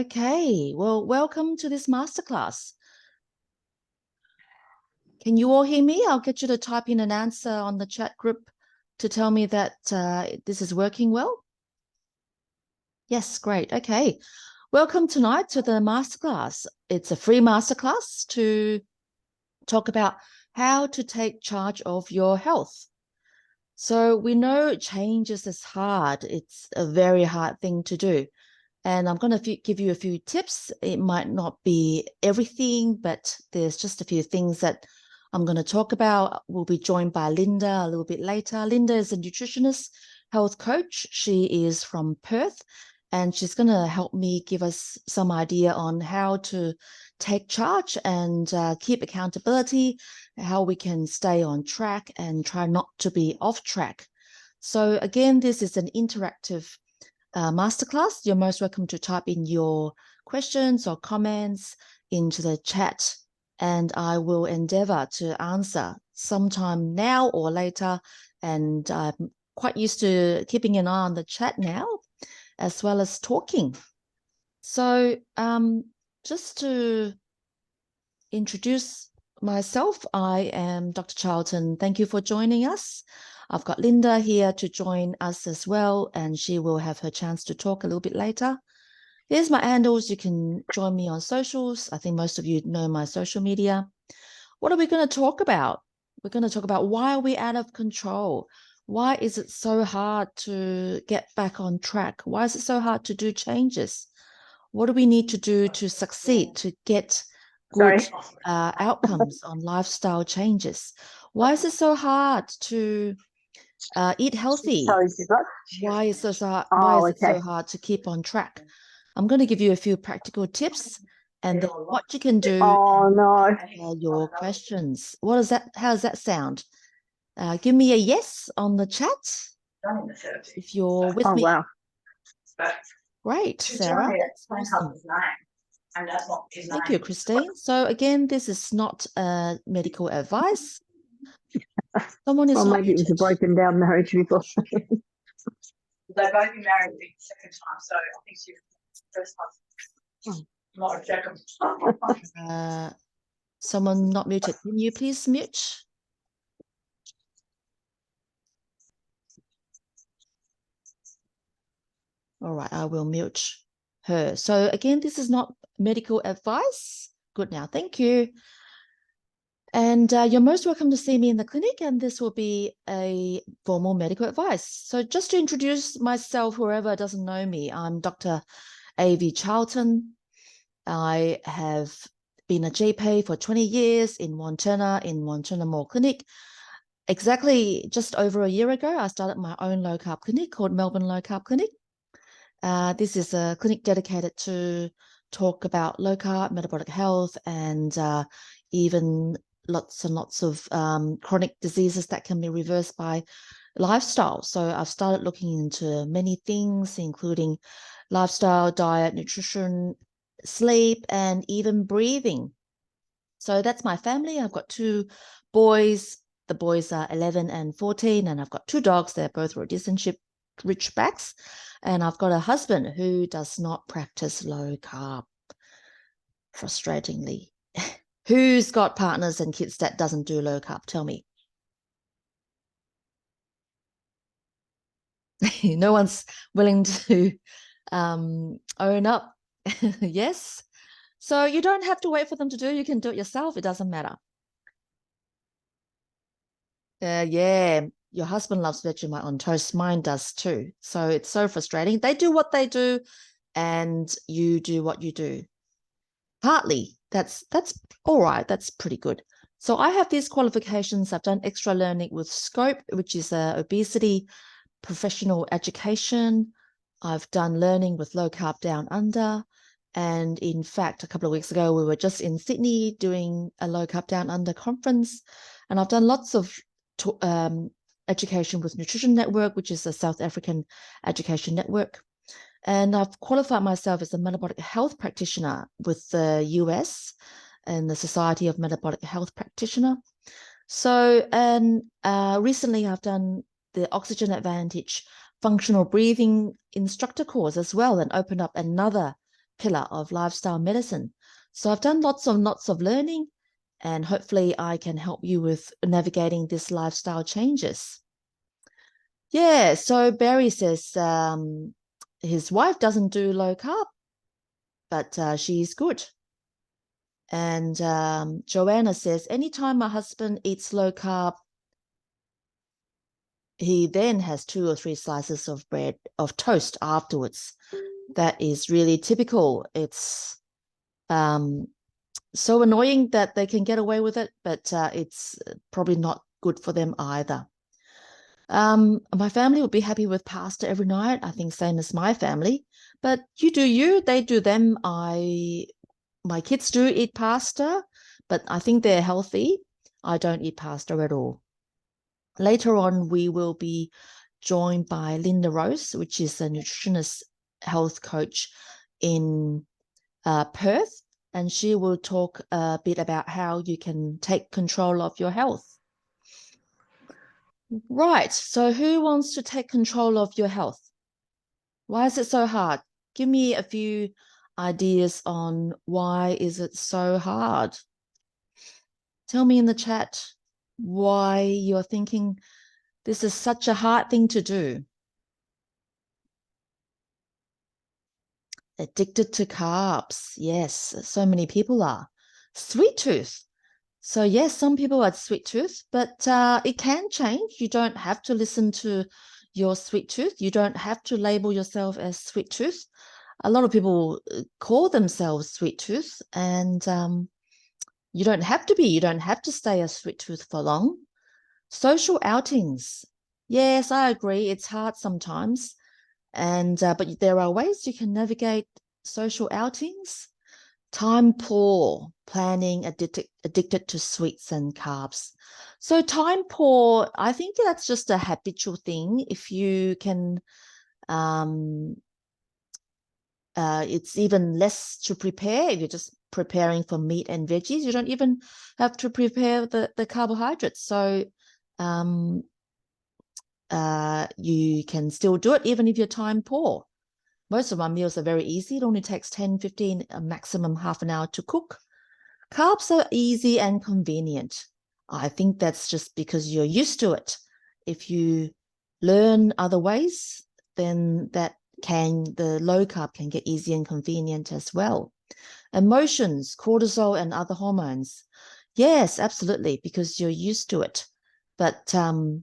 Okay, well, welcome to this masterclass. Can you all hear me? I'll get you to type in an answer on the chat group to tell me that this is working well. Yes, great. Okay. Welcome tonight to the masterclass. It's a free masterclass to talk about how to take charge of your health. So we know changes is hard. It's a very hard thing to do. And I'm going to give you a few tips. It might not be everything, but there's just a few things that I'm going to talk about. We'll be joined by Lynda a little bit later. Lynda is a nutritionist, health coach. She is from Perth, and she's going to help me give us some idea on how to take charge and keep accountability, how we can stay on track and try not to be off track. So again, this is an interactive masterclass. You're most welcome to type in your questions or comments into the chat, and I will endeavor to answer sometime now or later. And I'm quite used to keeping an eye on the chat now, as well as talking. So just to introduce myself, I am Dr. Charlton. Thank you for joining us. I've got Lynda here to join us as well, and she will have her chance to talk a little bit later. Here's my handles. You can join me on socials. I think most of you know my social media. What are we going to talk about? We're going to talk about why are we out of control? Why is it so hard to get back on track? Why is it so hard to do changes? What do we need to do to succeed, to get good outcomes on lifestyle changes? Why is it so hard to eat healthy? Why is it so hard to keep on track? I'm going to give you a few practical tips and then what you can do. Your questions. What is that? How does that sound? Give me a yes on the chat if you're with me. Wow. Great, Sarah. Awesome. Thank you, Christine. So again, this is not medical advice. Someone is not maybe it was a broken down marriage before. They both been married the second time, so I think she's first husband. Not a second. Someone not muted. Can you please mute? All right, I will mute her. So again, this is not medical advice. Good now, thank you. And you're most welcome to see me in the clinic, and this will be a formal medical advice. So just to introduce myself, whoever doesn't know me, I'm Dr. A.V. Charlton. I have been a GP for 20 years in Montana Mall Clinic. Exactly just over a year ago, I started my own low-carb clinic called Melbourne Low Carb Clinic. This is a clinic dedicated to talk about low carb, metabolic health, and even lots and lots of chronic diseases that can be reversed by lifestyle. So I've started looking into many things, including lifestyle, diet, nutrition, sleep, and even breathing. So that's my family. I've got 2 boys. The boys are 11 and 14, and I've got 2 dogs. They're both Rhodesian Ridgebacks. And I've got a husband who does not practice low carb, frustratingly. Who's got partners and kids that doesn't do low carb? Tell me. No one's willing to own up. Yes. So you don't have to wait for them to do it. You can do it yourself. It doesn't matter. Yeah, your husband loves Vegemite on toast. Mine does too. So it's so frustrating. They do what they do and you do what you do. Partly, that's all right. That's pretty good. So I have these qualifications. I've done extra learning with SCOPE, which is obesity professional education. I've done learning with Low Carb Down Under. And in fact, a couple of weeks ago, we were just in Sydney doing a Low Carb Down Under conference. And I've done lots of education with Nutrition Network, which is a South African education network. And I've qualified myself as a metabolic health practitioner with the US and the Society of Metabolic Health Practitioner. So, and recently I've done the Oxygen Advantage functional breathing instructor course as well, and opened up another pillar of lifestyle medicine. So I've done lots of learning, and hopefully I can help you with navigating this lifestyle changes. Yeah, so Barry says his wife doesn't do low carb, but she's good. And Joanna says, anytime my husband eats low carb, he then has 2 or 3 slices of bread, of toast afterwards. That is really typical. It's so annoying that they can get away with it, but it's probably not good for them either. My family would be happy with pasta every night. I think same as my family, but you do you, they do them. My kids do eat pasta, but I think they're healthy. I don't eat pasta at all. Later on, we will be joined by Lynda Rose, which is a nutritionist health coach in Perth, and she will talk a bit about how you can take control of your health. Right, so who wants to take control of your health? Why is it so hard? Give me a few ideas on why is it so hard. Tell me in the chat why you're thinking this is such a hard thing to do. Addicted to carbs. Yes, so many people are. Sweet tooth. So yes, some people are sweet tooth, but it can change. You don't have to listen to your sweet tooth. You don't have to label yourself as sweet tooth. A lot of people call themselves sweet tooth, and you don't have to be. You don't have to stay a sweet tooth for long. Social outings. Yes, I agree. It's hard sometimes. And but there are ways you can navigate social outings. Time poor, planning, addicted to sweets and carbs. So time poor, I think that's just a habitual thing. If you can, it's even less to prepare. If you're just preparing for meat and veggies, you don't even have to prepare the carbohydrates. So you can still do it even if you're time poor. Most of my meals are very easy. It only takes 10, 15, a maximum half an hour to cook. Carbs are easy and convenient. I think that's just because you're used to it. If you learn other ways, then the low carb can get easy and convenient as well. Emotions, cortisol and other hormones. Yes, absolutely, because you're used to it. But the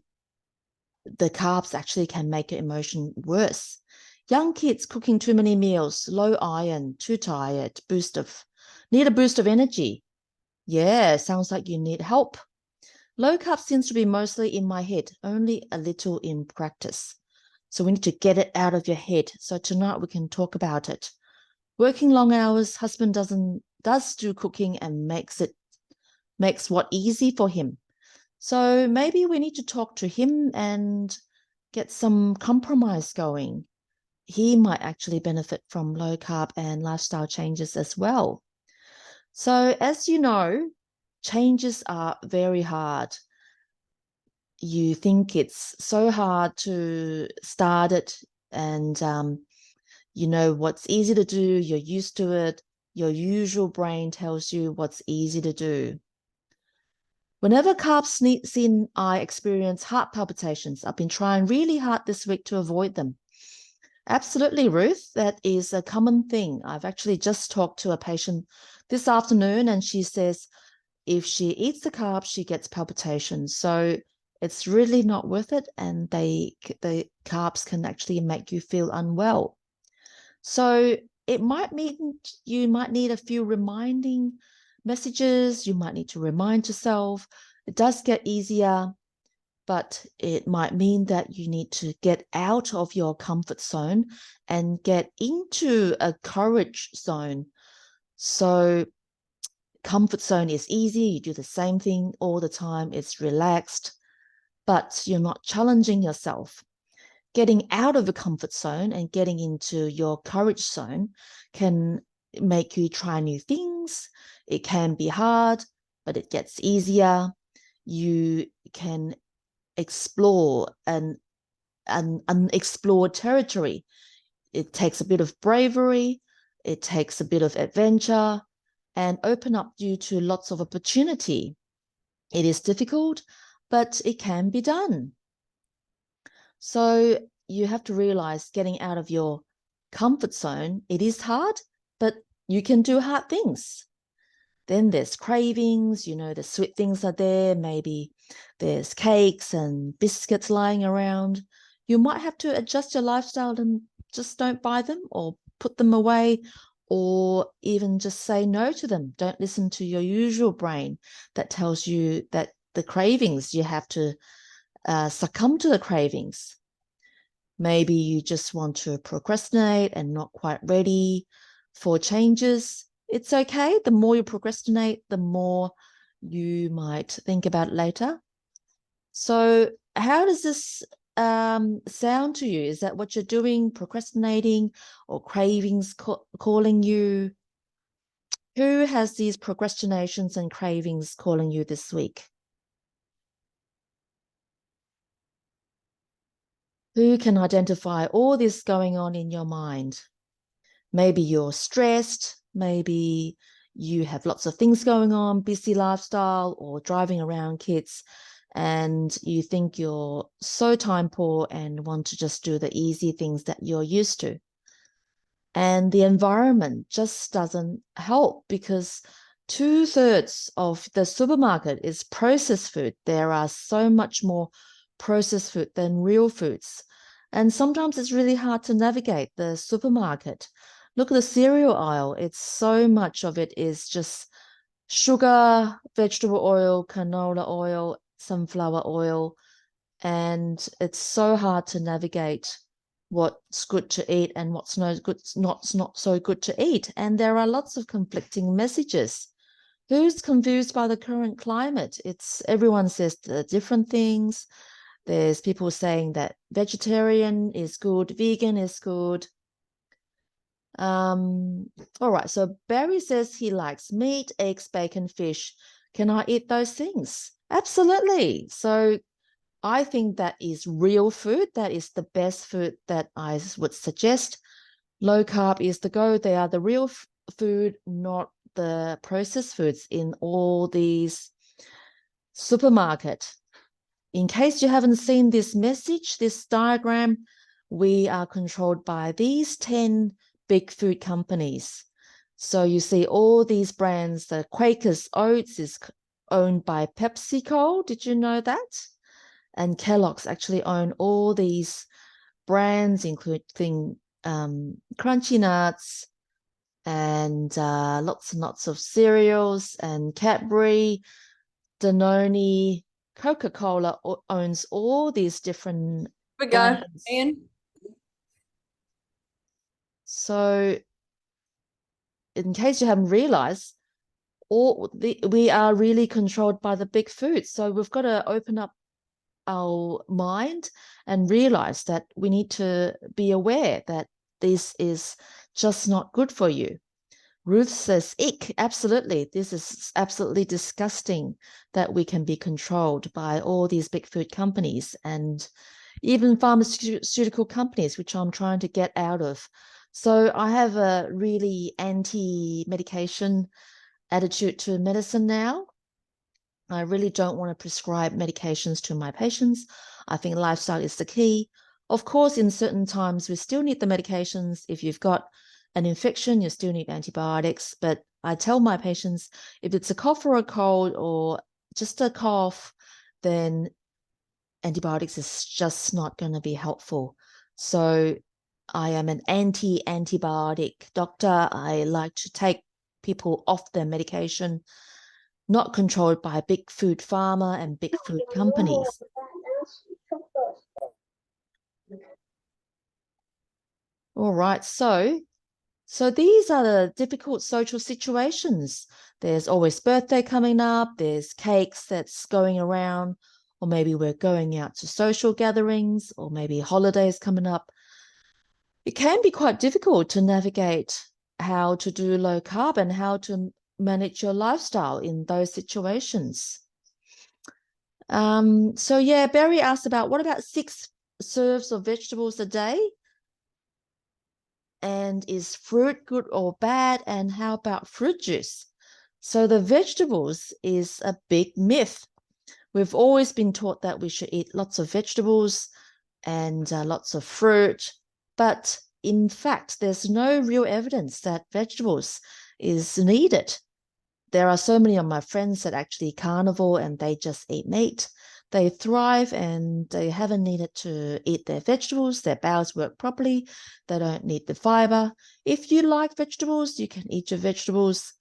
carbs actually can make your emotion worse. Young kids cooking too many meals, low iron, too tired, need a boost of energy. Yeah, sounds like you need help. Low carb seems to be mostly in my head, only a little in practice. So we need to get it out of your head. So tonight we can talk about it. Working long hours, husband does do cooking and makes what easy for him. So maybe we need to talk to him and get some compromise going. He might actually benefit from low carb and lifestyle changes as well. So as you know, changes are very hard. You think it's so hard to start it, and you know what's easy to do, you're used to it. Your usual brain tells you what's easy to do. Whenever carbs sneaks in, I experience heart palpitations. I've been trying really hard this week to avoid them. Absolutely, Ruth. That is a common thing. I've actually just talked to a patient this afternoon, and she says if she eats the carbs, she gets palpitations. So it's really not worth it, and the carbs can actually make you feel unwell. So it might mean you might need a few reminding messages. You might need to remind yourself. It does get easier, but it might mean that you need to get out of your comfort zone and get into a courage zone. So comfort zone is easy. You do the same thing all the time. It's relaxed, but you're not challenging yourself. Getting out of the comfort zone and getting into your courage zone can make you try new things. It can be hard, but it gets easier. You can explore an unexplored territory. It takes a bit of bravery, It takes a bit of adventure and open up you to lots of opportunity. It is difficult, but it can be done. So you have to realize getting out of your comfort zone, it is hard, but you can do hard things. Then there's cravings, the sweet things are there. Maybe there's cakes and biscuits lying around. You might have to adjust your lifestyle and just don't buy them or put them away, or even just say no to them. Don't listen to your usual brain that tells you that the cravings, you have to succumb to the cravings. Maybe you just want to procrastinate and not quite ready for changes. It's okay. The more you procrastinate, the more you might think about it later. So how does this sound to you? Is that what you're doing, procrastinating, or cravings calling you? Who has these procrastinations and cravings calling you this week? Who can identify all this going on in your mind? Maybe you're stressed, maybe you have lots of things going on, busy lifestyle, or driving around kids, and you think you're so time poor and want to just do the easy things that you're used to. And the environment just doesn't help, because 2/3 of the supermarket is processed food. There are so much more processed food than real foods. And sometimes it's really hard to navigate the supermarket. Look at the cereal aisle. It's so much of it is just sugar, vegetable oil, canola oil, sunflower oil. And it's so hard to navigate what's good to eat and what's not so good to eat. And there are lots of conflicting messages. Who's confused by the current climate? Everyone says the different things. There's people saying that vegetarian is good, vegan is good. All right, so Barry says he likes meat, eggs, bacon, fish. Can I eat those things? Absolutely. So I think that is real food. That is the best food that I would suggest. Low carb is the go. They are the real food, not the processed foods in all these supermarket. In case you haven't seen this message, this diagram, we are controlled by these 10 big food companies. So you see all these brands. The Quaker's Oats is owned by PepsiCo. Did you know that? And Kellogg's actually own all these brands, including Crunchy Nuts and lots and lots of cereals, and Cadbury, Danone, Coca-Cola owns all these different brands. So in case you haven't realized, we are really controlled by the big foods. So we've got to open up our mind and realize that we need to be aware that this is just not good for you. Ruth says, ick, absolutely. This is absolutely disgusting that we can be controlled by all these big food companies and even pharmaceutical companies, which I'm trying to get out of. So I have a really anti-medication attitude to medicine now. I really don't want to prescribe medications to my patients. I think lifestyle is the key. Of course, in certain times, we still need the medications. If you've got an infection, you still need antibiotics. But I tell my patients, if it's a cough or a cold or just a cough, then antibiotics is just not going to be helpful. So I am an anti-antibiotic doctor. I like to take people off their medication, not controlled by big food pharma and big food companies. All right, so these are the difficult social situations. There's always birthday coming up, there's cakes that's going around, or maybe we're going out to social gatherings, or maybe holidays coming up. It can be quite difficult to navigate how to do low carb and how to manage your lifestyle in those situations. So yeah, Barry asked about what about 6 serves of vegetables a day? And And is fruit good or bad? And how about fruit juice? So the vegetables is a big myth. We've always been taught that we should eat lots of vegetables and lots of fruit, but in fact, there's no real evidence that vegetables is needed. There are so many of my friends that actually carnivore and they just eat meat. They thrive and they haven't needed to eat their vegetables. Their bowels work properly. They don't need the fiber. If you like vegetables, you can eat your vegetables.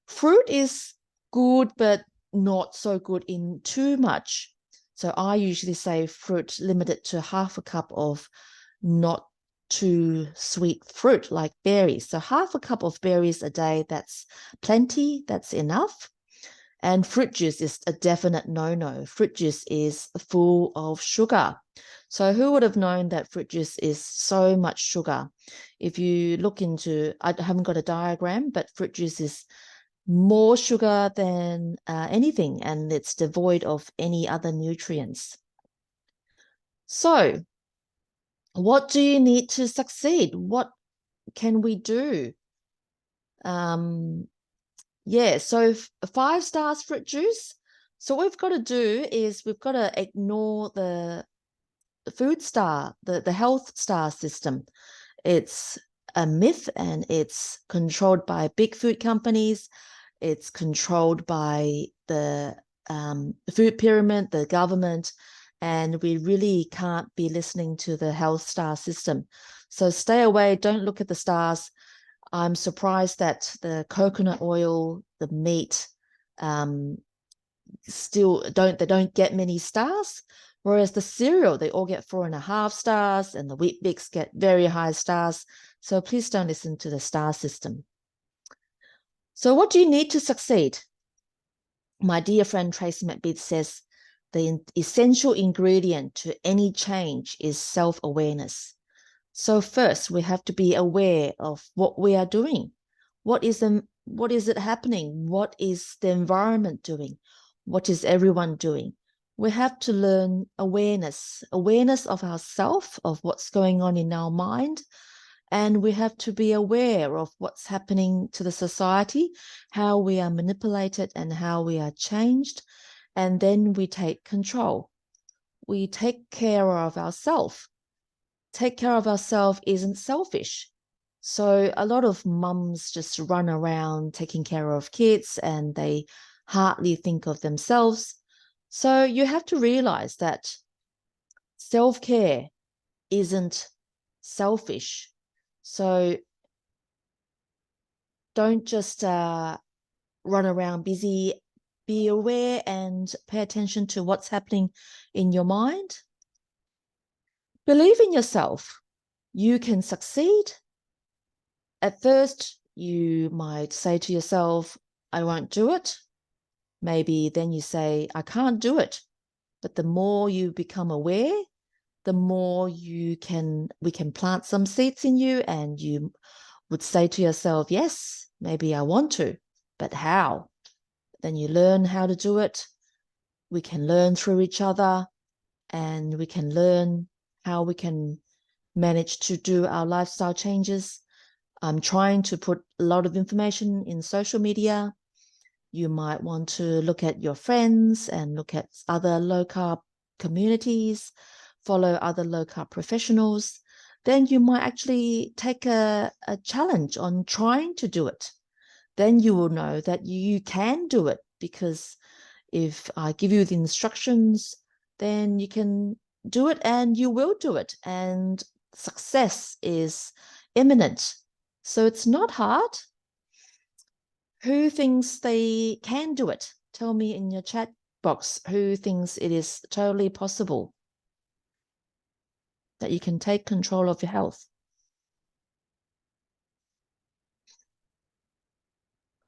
Fruit is good, but not so good in too much. So I usually say fruit limited to half a cup of not too sweet fruit like berries. So half a cup of berries a day, that's plenty, that's enough. And fruit juice is a definite no-no. Fruit juice is full of sugar. So who would have known that fruit juice is so much sugar? If you look into, I haven't got a diagram, but fruit juice is more sugar than anything, and it's devoid of any other nutrients. So what do you need to succeed? What can we do? Yeah, so 5 stars fruit juice. So what we've got to do is we've got to ignore the food star, the health star system. It's a myth and it's controlled by big food companies. It's controlled by the food pyramid, the government, and we really can't be listening to the health star system. So stay away, don't look at the stars. I'm surprised that the coconut oil, the meat, still don't get many stars, whereas the cereal, they all get 4.5 stars, and the Wheat Bix get very high stars. So please don't listen to the star system. So what do you need to succeed? My dear friend Tracy McBeat says, the essential ingredient to any change is self-awareness. So first, we have to be aware of what we are doing. What is it happening? What is the environment doing? What is everyone doing? We have to learn awareness of ourselves, of what's going on in our mind. And we have to be aware of what's happening to the society, how we are manipulated and how we are changed. And then we take control. We take care of ourselves. Take care of ourselves isn't selfish. So a lot of mums just run around taking care of kids and they hardly think of themselves. So you have to realize that self-care isn't selfish. So don't just run around busy. Be aware and pay attention to what's happening in your mind. Believe in yourself. You can succeed. At first, you might say to yourself, I won't do it. Maybe then you say, I can't do it. But the more you become aware, the more we can plant some seeds in you, and you would say to yourself, yes, maybe I want to, but how? Then you learn how to do it. We can learn through each other, and we can learn how we can manage to do our lifestyle changes. I'm trying to put a lot of information in social media. You might want to look at your friends and look at other low-carb communities, follow other low-carb professionals. Then you might actually take a challenge on trying to do it. Then you will know that you can do it, because if I give you the instructions, then you can do it and you will do it. And success is imminent. So it's not hard. Who thinks they can do it? Tell me in your chat box who thinks it is totally possible that you can take control of your health.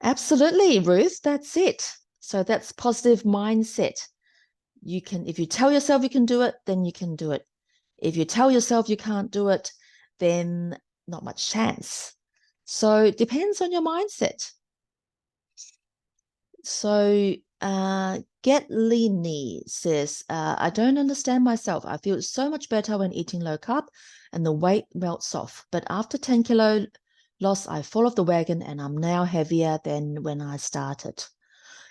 Absolutely, Ruth, that's it. So that's positive mindset. You can, if you tell yourself you can do it, then you can do it. If you tell yourself you can't do it, then not much chance. So it depends on your mindset. So Get Leany says, I don't understand myself. I feel so much better when eating low carb and the weight melts off. But after 10 kilo I fall off the wagon and I'm now heavier than when I started.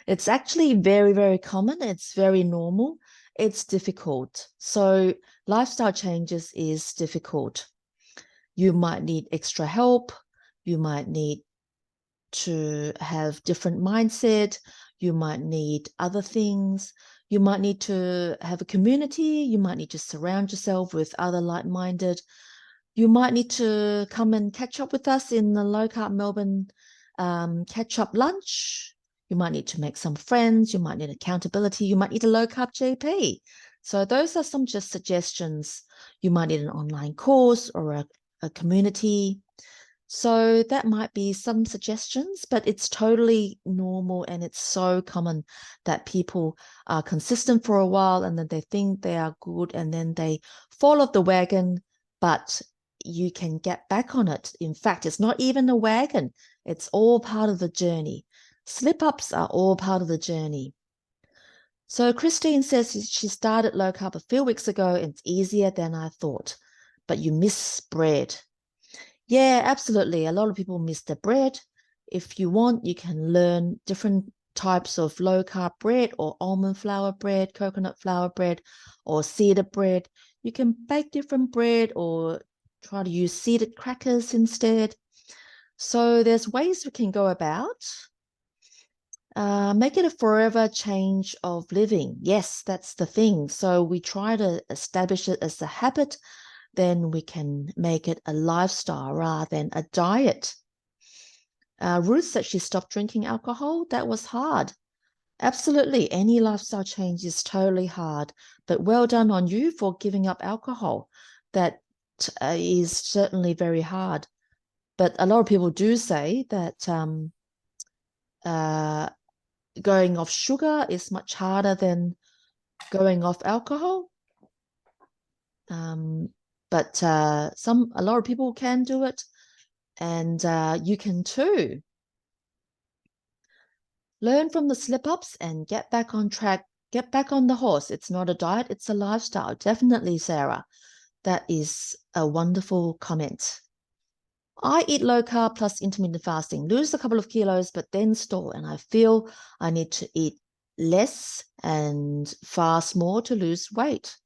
It's actually very, very common. It's very normal. It's difficult. So lifestyle changes is difficult. You might need extra help. You might need to have different mindset. You might need other things. You might need to have a community. You might need to surround yourself with other like-minded. You might need to come and catch up with us in the Low Carb Melbourne catch-up lunch. You might need to make some friends. You might need accountability. You might need a low carb GP. So those are some just suggestions. You might need an online course or a community. So that might be some suggestions, but it's totally normal and it's so common that people are consistent for a while and then they think they are good and then they fall off the wagon, but you can get back on it. In fact, it's not even a wagon. It's all part of the journey. Slip-ups are all part of the journey. So Christine says she started low carb a few weeks ago and it's easier than I thought, but you miss bread. Yeah, absolutely. A lot of people miss the bread. If you want, you can learn different types of low carb bread or almond flour bread, coconut flour bread, or seeded bread. You can bake different bread or try to use seeded crackers instead. So there's ways we can go about. Make it a forever change of living. Yes, that's the thing. So we try to establish it as a habit. Then we can make it a lifestyle rather than a diet. Ruth said she stopped drinking alcohol. That was hard. Absolutely. Any lifestyle change is totally hard, but well done on you for giving up alcohol. That is certainly very hard. But a lot of people do say that going off sugar is much harder than going off alcohol. But a lot of people can do it, and you can too. Learn from the slip-ups and get back on track. Get back on the horse. It's not a diet, it's a lifestyle. Definitely, Sarah. That is a wonderful comment. I eat low carb plus intermittent fasting, lose a couple of kilos, but then store, and I feel I need to eat less and fast more to lose weight.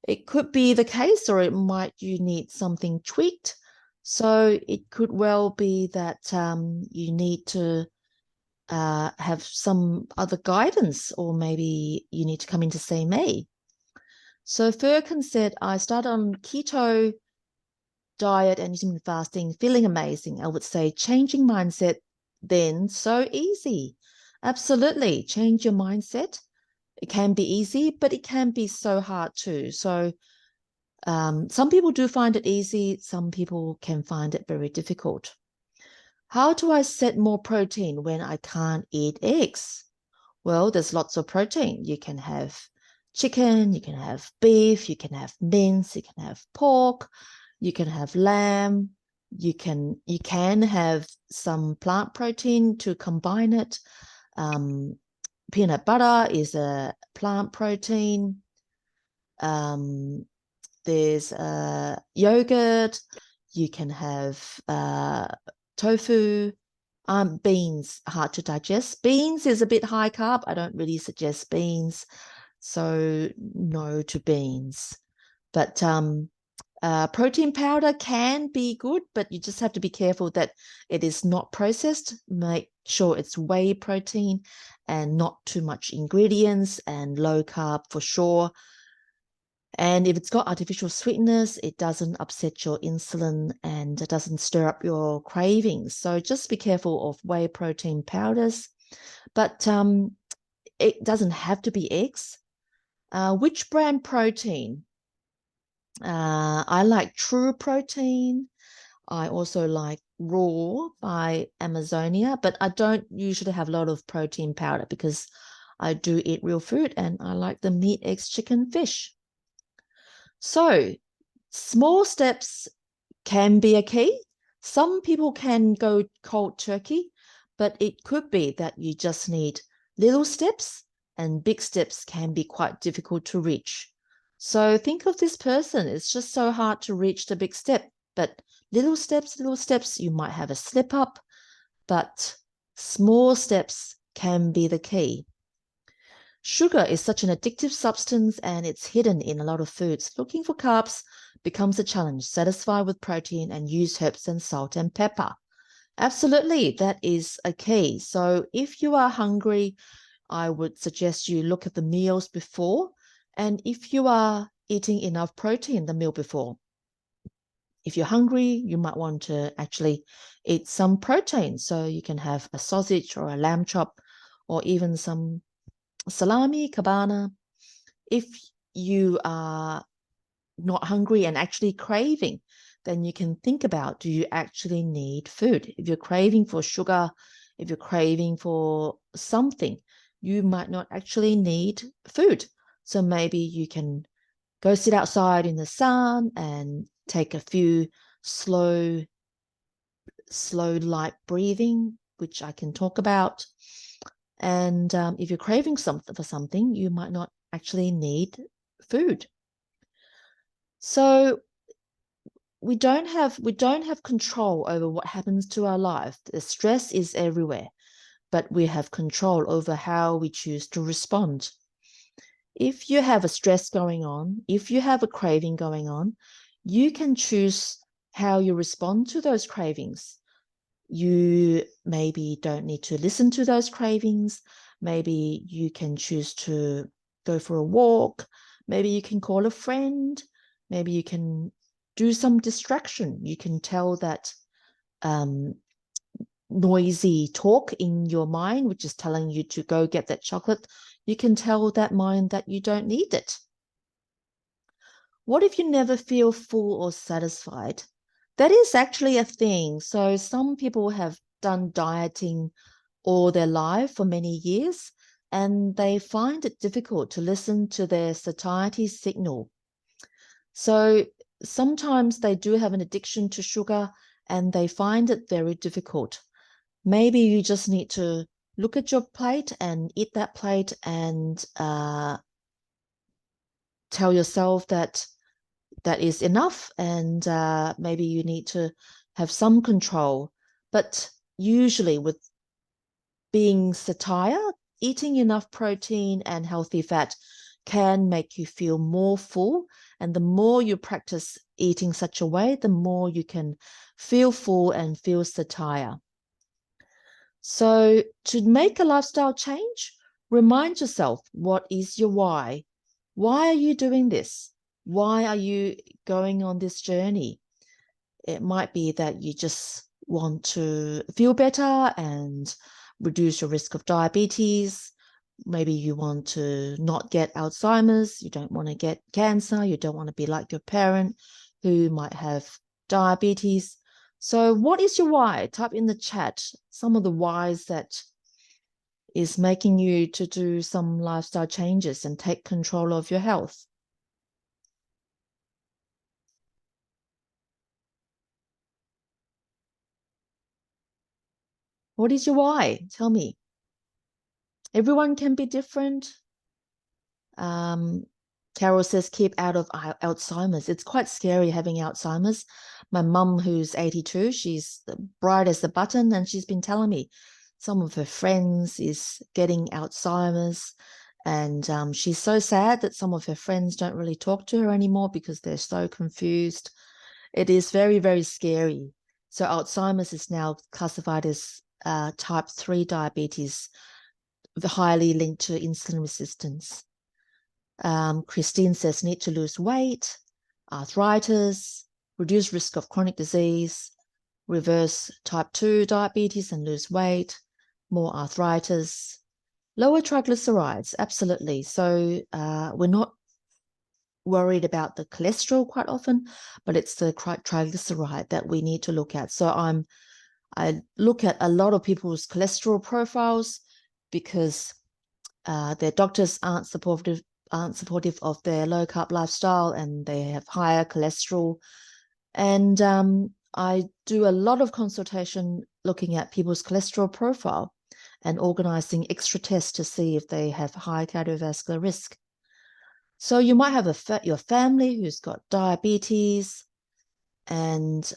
It could be the case, or you need something tweaked. So it could well be that you need to have some other guidance, or maybe you need to come in to see me. So Furkan said, I started on keto diet and intermittent fasting, feeling amazing. I would say changing mindset then, so easy. Absolutely. Change your mindset. It can be easy, but it can be so hard too. So some people do find it easy. Some people can find it very difficult. How do I set more protein when I can't eat eggs? Well, there's lots of protein. You can have chicken, you can have beef, you can have mince, you can have pork, you can have lamb, you can have some plant protein to combine it. Peanut butter is a plant protein. There's yogurt. You can have tofu. Beans, hard to digest. Beans is a bit high carb. I don't really suggest beans. So no to beans. But protein powder can be good, but you just have to be careful that it is not processed. Make sure it's whey protein and not too much ingredients and low carb for sure. And if it's got artificial sweetness, it doesn't upset your insulin and it doesn't stir up your cravings. So just be careful of whey protein powders. But it doesn't have to be eggs. Which brand protein? I like True Protein. I also like Raw by Amazonia, but I don't usually have a lot of protein powder because I do eat real food and I like the meat, eggs, chicken, fish. So small steps can be a key. Some people can go cold turkey, but it could be that you just need little steps, and big steps can be quite difficult to reach. So think of this person. It's just so hard to reach the big step, but little steps. You might have a slip up, but small steps can be the key. Sugar is such an addictive substance and it's hidden in a lot of foods. Looking for carbs becomes a challenge. Satisfy with protein and use herbs and salt and pepper. Absolutely, that is a key. So if you are hungry, I would suggest you look at the meals before, and if you are eating enough protein the meal before. If you're hungry, you might want to actually eat some protein. So you can have a sausage or a lamb chop or even some salami, cabana. If you are not hungry and actually craving, then you can think about, do you actually need food? If you're craving for sugar, if you're craving for something, you might not actually need food. So maybe you can go sit outside in the sun and take a few slow light breathing, which I can talk about. And if you're craving for something, you might not actually need food. So we don't have control over what happens to our life. The stress is everywhere, but we have control over how we choose to respond. If you have a stress going on, if you have a craving going on, you can choose how you respond to those cravings. You maybe don't need to listen to those cravings. Maybe you can choose to go for a walk. Maybe you can call a friend. Maybe you can do some distraction. You can tell that noisy talk in your mind, which is telling you to go get that chocolate. You can tell that mind that you don't need it. What if you never feel full or satisfied? That is actually a thing. So some people have done dieting all their life for many years, and they find it difficult to listen to their satiety signal. So sometimes they do have an addiction to sugar and they find it very difficult. Maybe you just need to look at your plate and eat that plate and tell yourself that that is enough, and maybe you need to have some control. But usually with being satire, eating enough protein and healthy fat can make you feel more full. And the more you practice eating such a way, the more you can feel full and feel satire. So to make a lifestyle change, remind yourself, what is your why? Why are you doing this? Why are you going on this journey? It might be that you just want to feel better and reduce your risk of diabetes. Maybe you want to not get Alzheimer's. You don't want to get cancer. You don't want to be like your parent who might have diabetes. So what is your why? Type in the chat some of the whys that is making you to do some lifestyle changes and take control of your health. What is your why? Tell me. Everyone can be different. Carol says, keep out of Alzheimer's. It's quite scary having Alzheimer's. My mum, who's 82, she's bright as a button, and she's been telling me some of her friends is getting Alzheimer's. And she's so sad that some of her friends don't really talk to her anymore because they're so confused. It is very, very scary. So Alzheimer's is now classified as type 3 diabetes, highly linked to insulin resistance. Christine says, need to lose weight, arthritis, reduce risk of chronic disease, reverse type 2 diabetes and lose weight, more arthritis, lower triglycerides, absolutely. So we're not worried about the cholesterol quite often, but it's the triglyceride that we need to look at. So I look at a lot of people's cholesterol profiles because their doctors aren't supportive of their low carb lifestyle and they have higher cholesterol. And I do a lot of consultation looking at people's cholesterol profile and organizing extra tests to see if they have high cardiovascular risk. So you might have your family who's got diabetes, and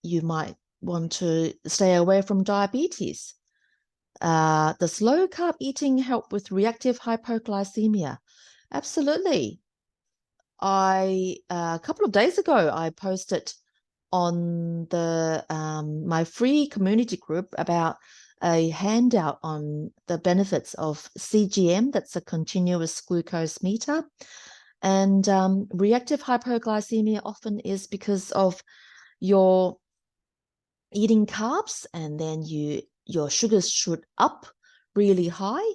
you might want to stay away from diabetes. Does low carb eating help with reactive hypoglycemia? Absolutely. A couple of days ago, I posted on the my free community group about a handout on the benefits of CGM, that's a continuous glucose meter. And reactive hypoglycemia often is because of your eating carbs, and then your sugars shoot up really high.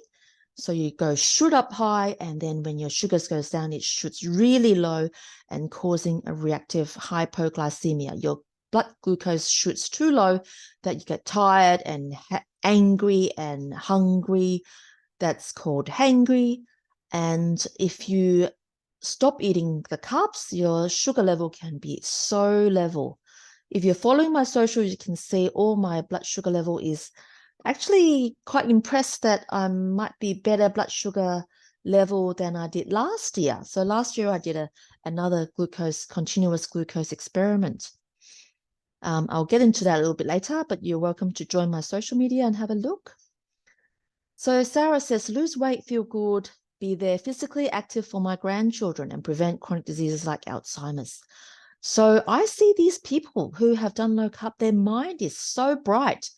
So you go shoot up high, and then when your sugars goes down, it shoots really low and causing a reactive hypoglycemia. Your blood glucose shoots too low that you get tired and angry and hungry. That's called hangry. And if you stop eating the carbs, your sugar level can be so level. If you're following my social, you can see all my blood sugar level is actually quite impressed that I might be better blood sugar level than I did last year. So last year I did another continuous glucose experiment. I'll get into that a little bit later, but you're welcome to join my social media and have a look. So Sarah says, lose weight, feel good, be there physically active for my grandchildren and prevent chronic diseases like Alzheimer's. So I see these people who have done low carb, their mind is so bright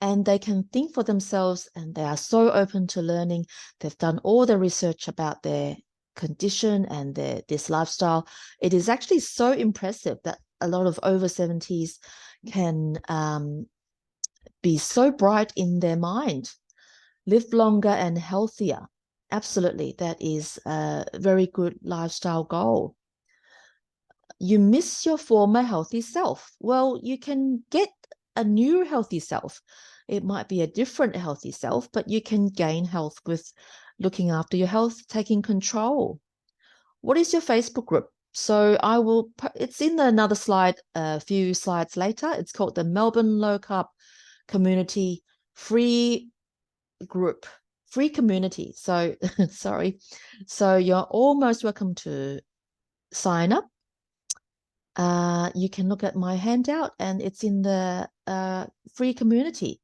and they can think for themselves and they are so open to learning. They've done all the research about their condition and this lifestyle. It is actually so impressive that a lot of over 70s can be so bright in their mind, live longer and healthier. Absolutely, that is a very good lifestyle goal. You miss your former healthy self. Well, you can get a new healthy self. It might be a different healthy self, but you can gain health with looking after your health, taking control. What is your Facebook group? So it's in another slide, a few slides later. It's called the Melbourne Low Carb Community Free Group, free community. So, sorry. So you're almost welcome to sign up. You can look at my handout and it's in the free community.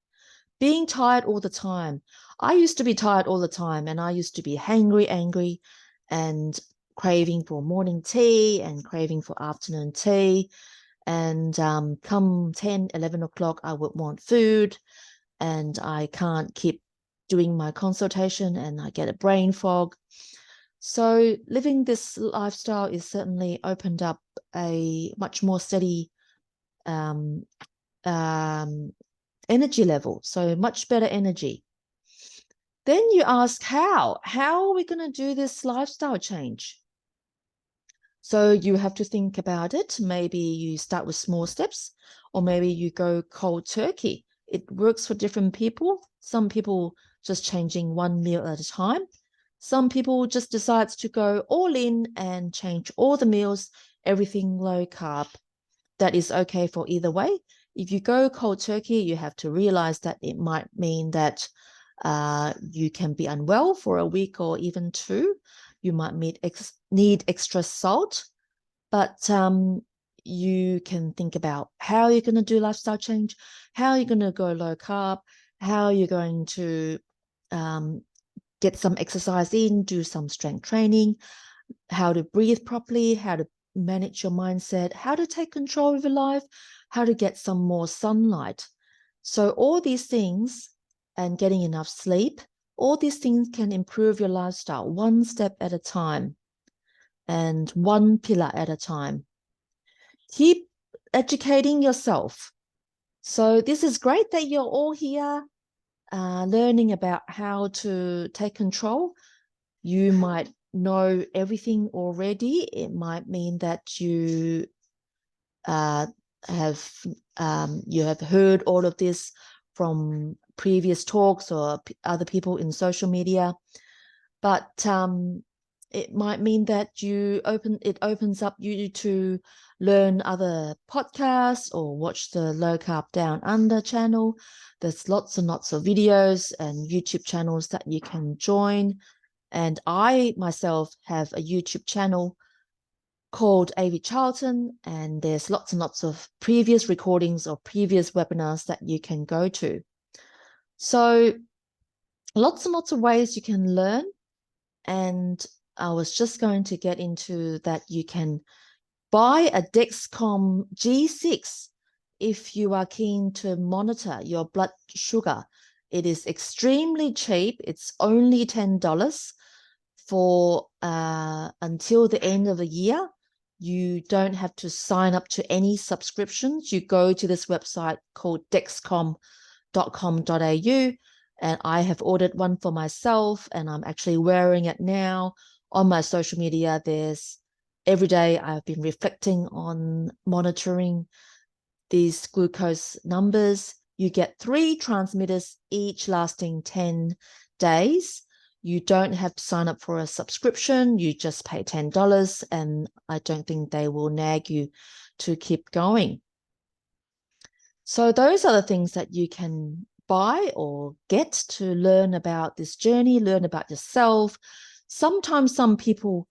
Being tired all the time. I used to be tired all the time and I used to be angry, and craving for morning tea and craving for afternoon tea. And come 10, 11 o'clock, I would want food and I can't keep doing my consultation and I get a brain fog. So living this lifestyle is certainly opened up a much more steady energy level, so much better energy. Then you ask how are we going to do this lifestyle change? So you have to think about it. Maybe you start with small steps, or maybe you go cold turkey. It works for different people. Some people just changing one meal at a time. Some people just decides to go all in and change all the meals, everything low carb. That is okay for either way. If you go cold turkey, you have to realize that it might mean that you can be unwell for a week or even two. You might need extra salt, but you can think about how you're going to do lifestyle change, how you're going to go low carb, how you're going to get some exercise in, do some strength training, how to breathe properly, how to manage your mindset, how to take control of your life, how to get some more sunlight. So all these things, and getting enough sleep, all these things can improve your lifestyle one step at a time and one pillar at a time. Keep educating yourself. So this is great that you're all here learning about how to take control. You might know everything already. It might mean that you have heard all of this from previous talks or other people in social media, but it might mean that it opens up you to learn other podcasts or watch the Low Carb Down Under channel. There's lots and lots of videos and YouTube channels that you can join. And I myself have a YouTube channel called A.V. Charlton, and there's lots and lots of previous recordings or previous webinars that you can go to. So lots and lots of ways you can learn. And I was just going to get into that you can buy a Dexcom G6 if you are keen to monitor your blood sugar. It is extremely cheap. It's only $10 for until the end of the year. You don't have to sign up to any subscriptions. You go to this website called dexcom.com.au, and I have ordered one for myself, and I'm actually wearing it now. On my social media, every day I've been reflecting on monitoring these glucose numbers. You get 3 transmitters, each lasting 10 days. You don't have to sign up for a subscription. You just pay $10, and I don't think they will nag you to keep going. So those are the things that you can buy or get to learn about this journey, learn about yourself. Sometimes some people,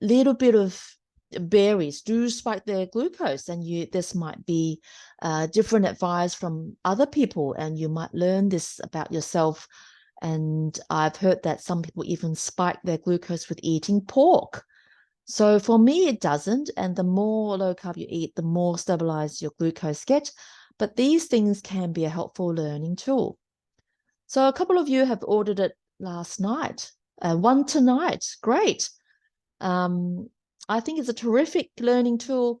little bit of berries do spike their glucose, and this might be different advice from other people, and you might learn this about yourself. And I've heard that some people even spike their glucose with eating pork. So for me, it doesn't. And the more low carb you eat, the more stabilized your glucose gets. But these things can be a helpful learning tool. So a couple of you have ordered it last night, one tonight. Great. I think it's a terrific learning tool.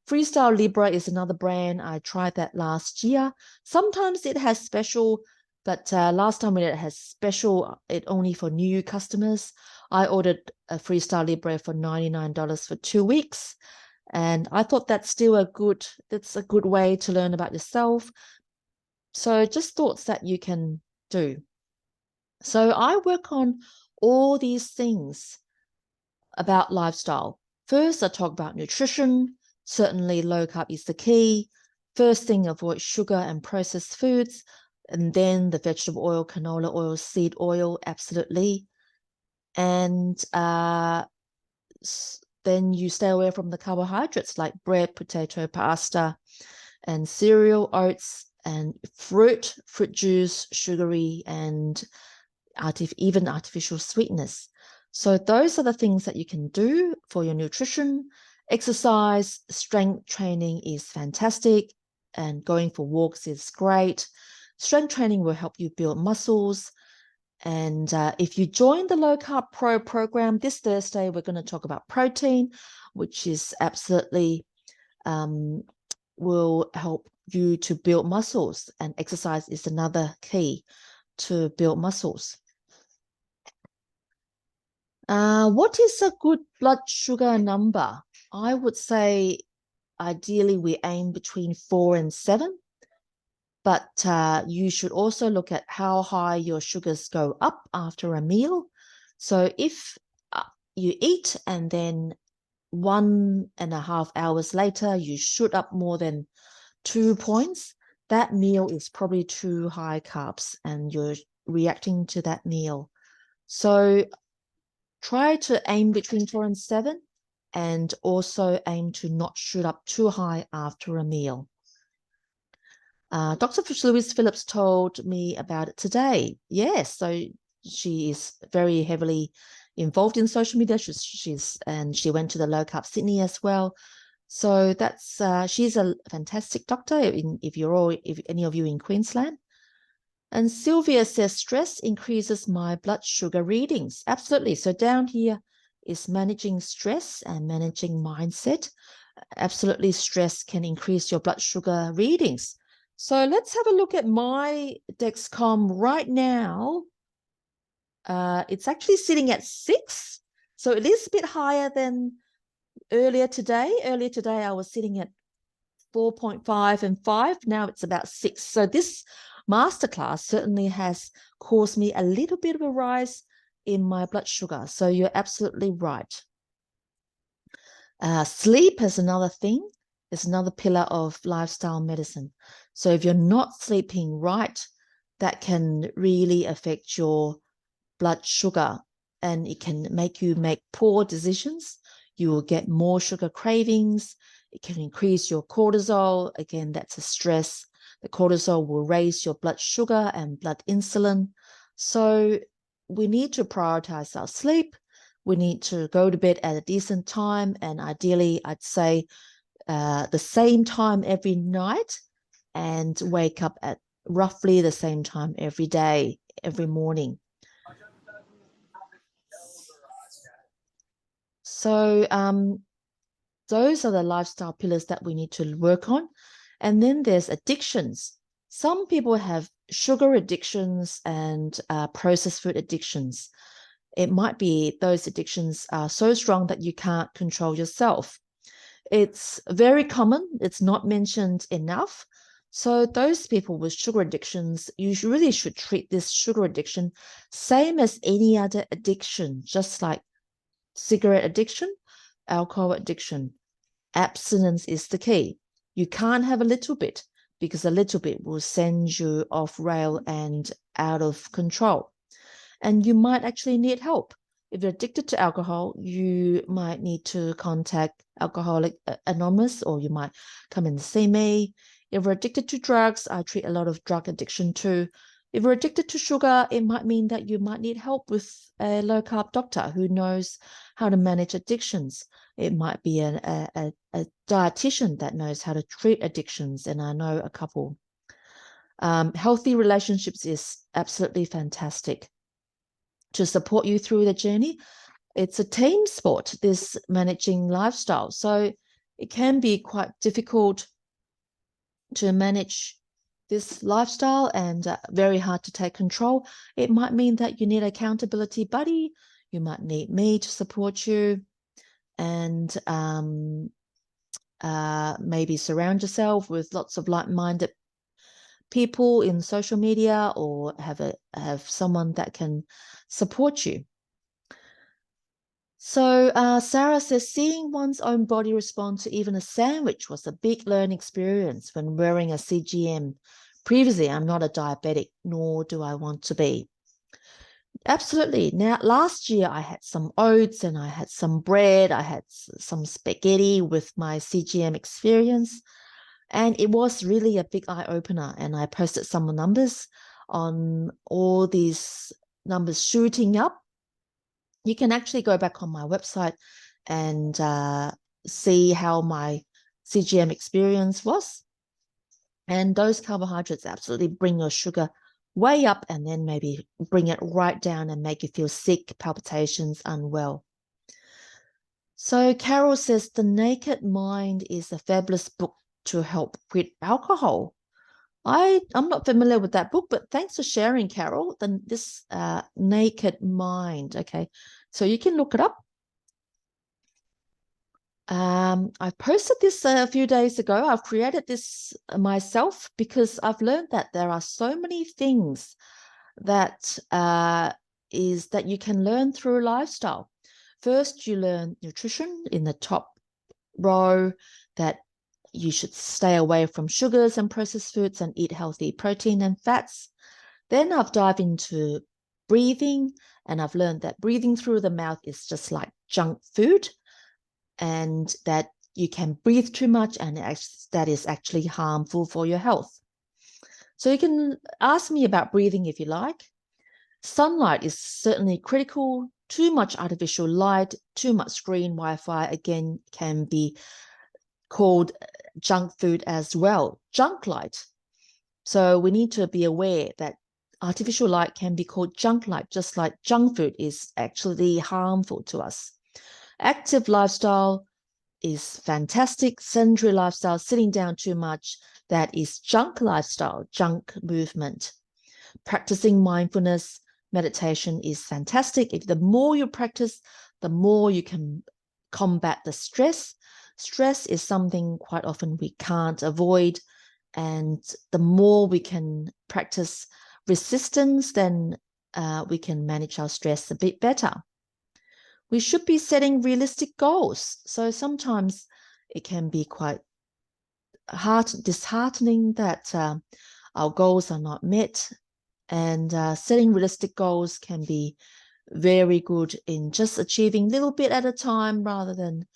Freestyle Libre is another brand. I tried that last year. Sometimes it has special, but last time it has special, it only for new customers. I ordered a Freestyle Libre for $99 for 2 weeks. And I thought that's a good way to learn about yourself. So just thoughts that you can do. So I work on all these things about lifestyle. First, I talk about nutrition. Certainly low carb is the key. First thing, avoid sugar and processed foods. And then the vegetable oil, canola oil, seed oil, absolutely. And then you stay away from the carbohydrates like bread, potato, pasta, and cereal, oats, and fruit juice, sugary, and even artificial sweetness. So those are the things that you can do for your nutrition. Exercise, strength training is fantastic, and going for walks is great. Strength training will help you build muscles. And if you join the Low Carb Pro program this Thursday, we're going to talk about protein, which is absolutely will help you to build muscles. And exercise is another key to build muscles. What is a good blood sugar number? I would say ideally we aim between 4 and 7. But you should also look at how high your sugars go up after a meal. So if you eat and then 1.5 hours later, you shoot up more than 2 points, that meal is probably too high carbs and you're reacting to that meal. So try to aim between 4 and 7, and also aim to not shoot up too high after a meal. Dr. Louise Phillips told me about it today. Yes, so she is very heavily involved in social media. And she went to the Low Carb Sydney as well. So that's she's a fantastic doctor. If any of you in Queensland. And Sylvia says stress increases my blood sugar readings. Absolutely. So down here is managing stress and managing mindset. Absolutely, stress can increase your blood sugar readings. So let's have a look at my Dexcom right now. It's actually sitting at 6. So it is a bit higher than earlier today. Earlier today, I was sitting at 4.5 and 5. Now it's about 6. So this masterclass certainly has caused me a little bit of a rise in my blood sugar. So you're absolutely right. Sleep is another thing. It's another pillar of lifestyle medicine. So if you're not sleeping right, that can really affect your blood sugar, and it can make you make poor decisions. You will get more sugar cravings. It can increase your cortisol. Again, that's a stress. The cortisol will raise your blood sugar and blood insulin. So we need to prioritize our sleep. We need to go to bed at a decent time. And ideally, I'd say the same time every night, and wake up at roughly the same time every day, every morning. So those are the lifestyle pillars that we need to work on. And then there's addictions. Some people have sugar addictions and processed food addictions. It might be those addictions are so strong that you can't control yourself. It's very common. It's not mentioned enough. So those people with sugar addictions, you really should treat this sugar addiction same as any other addiction, just like cigarette addiction, alcohol addiction. Abstinence is the key. You can't have a little bit, because a little bit will send you off rail and out of control. And you might actually need help. If you're addicted to alcohol, you might need to contact Alcoholics Anonymous, or you might come and see me. If you're addicted to drugs, I treat a lot of drug addiction too. If you're addicted to sugar, it might mean that you might need help with a low-carb doctor who knows how to manage addictions. It might be a dietitian that knows how to treat addictions, and I know a couple. Healthy relationships is absolutely fantastic to support you through the journey. It's a team sport, this managing lifestyle. So it can be quite difficult to manage this lifestyle and very hard to take control. It might mean that you need an accountability buddy. You might need me to support you, and maybe surround yourself with lots of like-minded people in social media, or have someone that can support you. So Sarah says, seeing one's own body respond to even a sandwich was a big learning experience when wearing a CGM. Previously, I'm not a diabetic, nor do I want to be. Absolutely. Now, last year I had some oats and I had some bread. I had some spaghetti with my CGM experience. And it was really a big eye-opener. And I posted some numbers on all these numbers shooting up. You can actually go back on my website and see how my CGM experience was. And those carbohydrates absolutely bring your sugar way up, and then maybe bring it right down and make you feel sick, palpitations, unwell. So Carol says, The Naked Mind is a fabulous book to help quit alcohol. I'm not familiar with that book, but thanks for sharing, Carol. This Naked Mind. Okay, so you can look it up. I posted this a few days ago. I've created this myself because I've learned that there are so many things that you can learn through lifestyle. First, you learn nutrition in the top row, that you should stay away from sugars and processed foods and eat healthy protein and fats. Then I've dived into breathing, and I've learned that breathing through the mouth is just like junk food, and that you can breathe too much, and that is actually harmful for your health. So you can ask me about breathing if you like. Sunlight is certainly critical. Too much artificial light, too much screen, Wi-Fi, again, can be called junk food as well, junk light. So we need to be aware that artificial light can be called junk light, just like junk food is actually harmful to us. Active lifestyle is fantastic. Sedentary lifestyle, sitting down too much, that is junk lifestyle, junk movement. Practicing mindfulness, meditation is fantastic. If the more you practice, the more you can combat the stress. Stress is something quite often we can't avoid, and the more we can practice resistance, then we can manage our stress a bit better. We should be setting realistic goals. So sometimes it can be quite disheartening that our goals are not met, and setting realistic goals can be very good in just achieving a little bit at a time rather than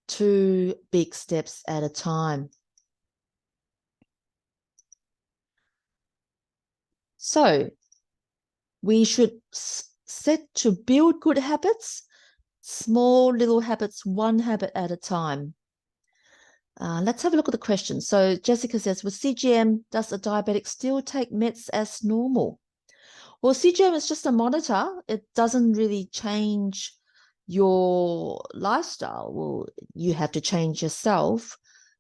2 big steps at a time. So we should set to build good habits, small little habits, one habit at a time. Let's have a look at the question. So Jessica says, with CGM, does a diabetic still take meds as normal? Well, CGM is just a monitor. It doesn't really change your lifestyle. Well, you have to change yourself.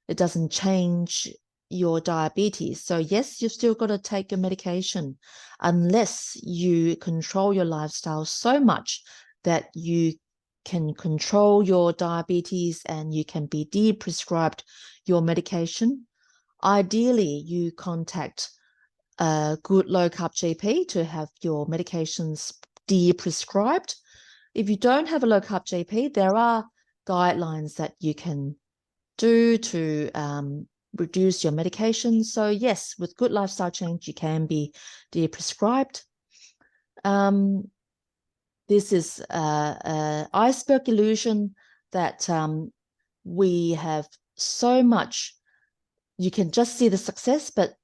It doesn't change your diabetes. So yes, you've still got to take your medication unless you control your lifestyle so much that you can control your diabetes and you can be de-prescribed your medication. Ideally, you contact a good low-carb GP to have your medications de-prescribed. If you don't have a low-carb GP, there are guidelines that you can do to reduce your medication. So yes, with good lifestyle change, you can be de-prescribed. This is an iceberg illusion that we have so much. You can just see the success, but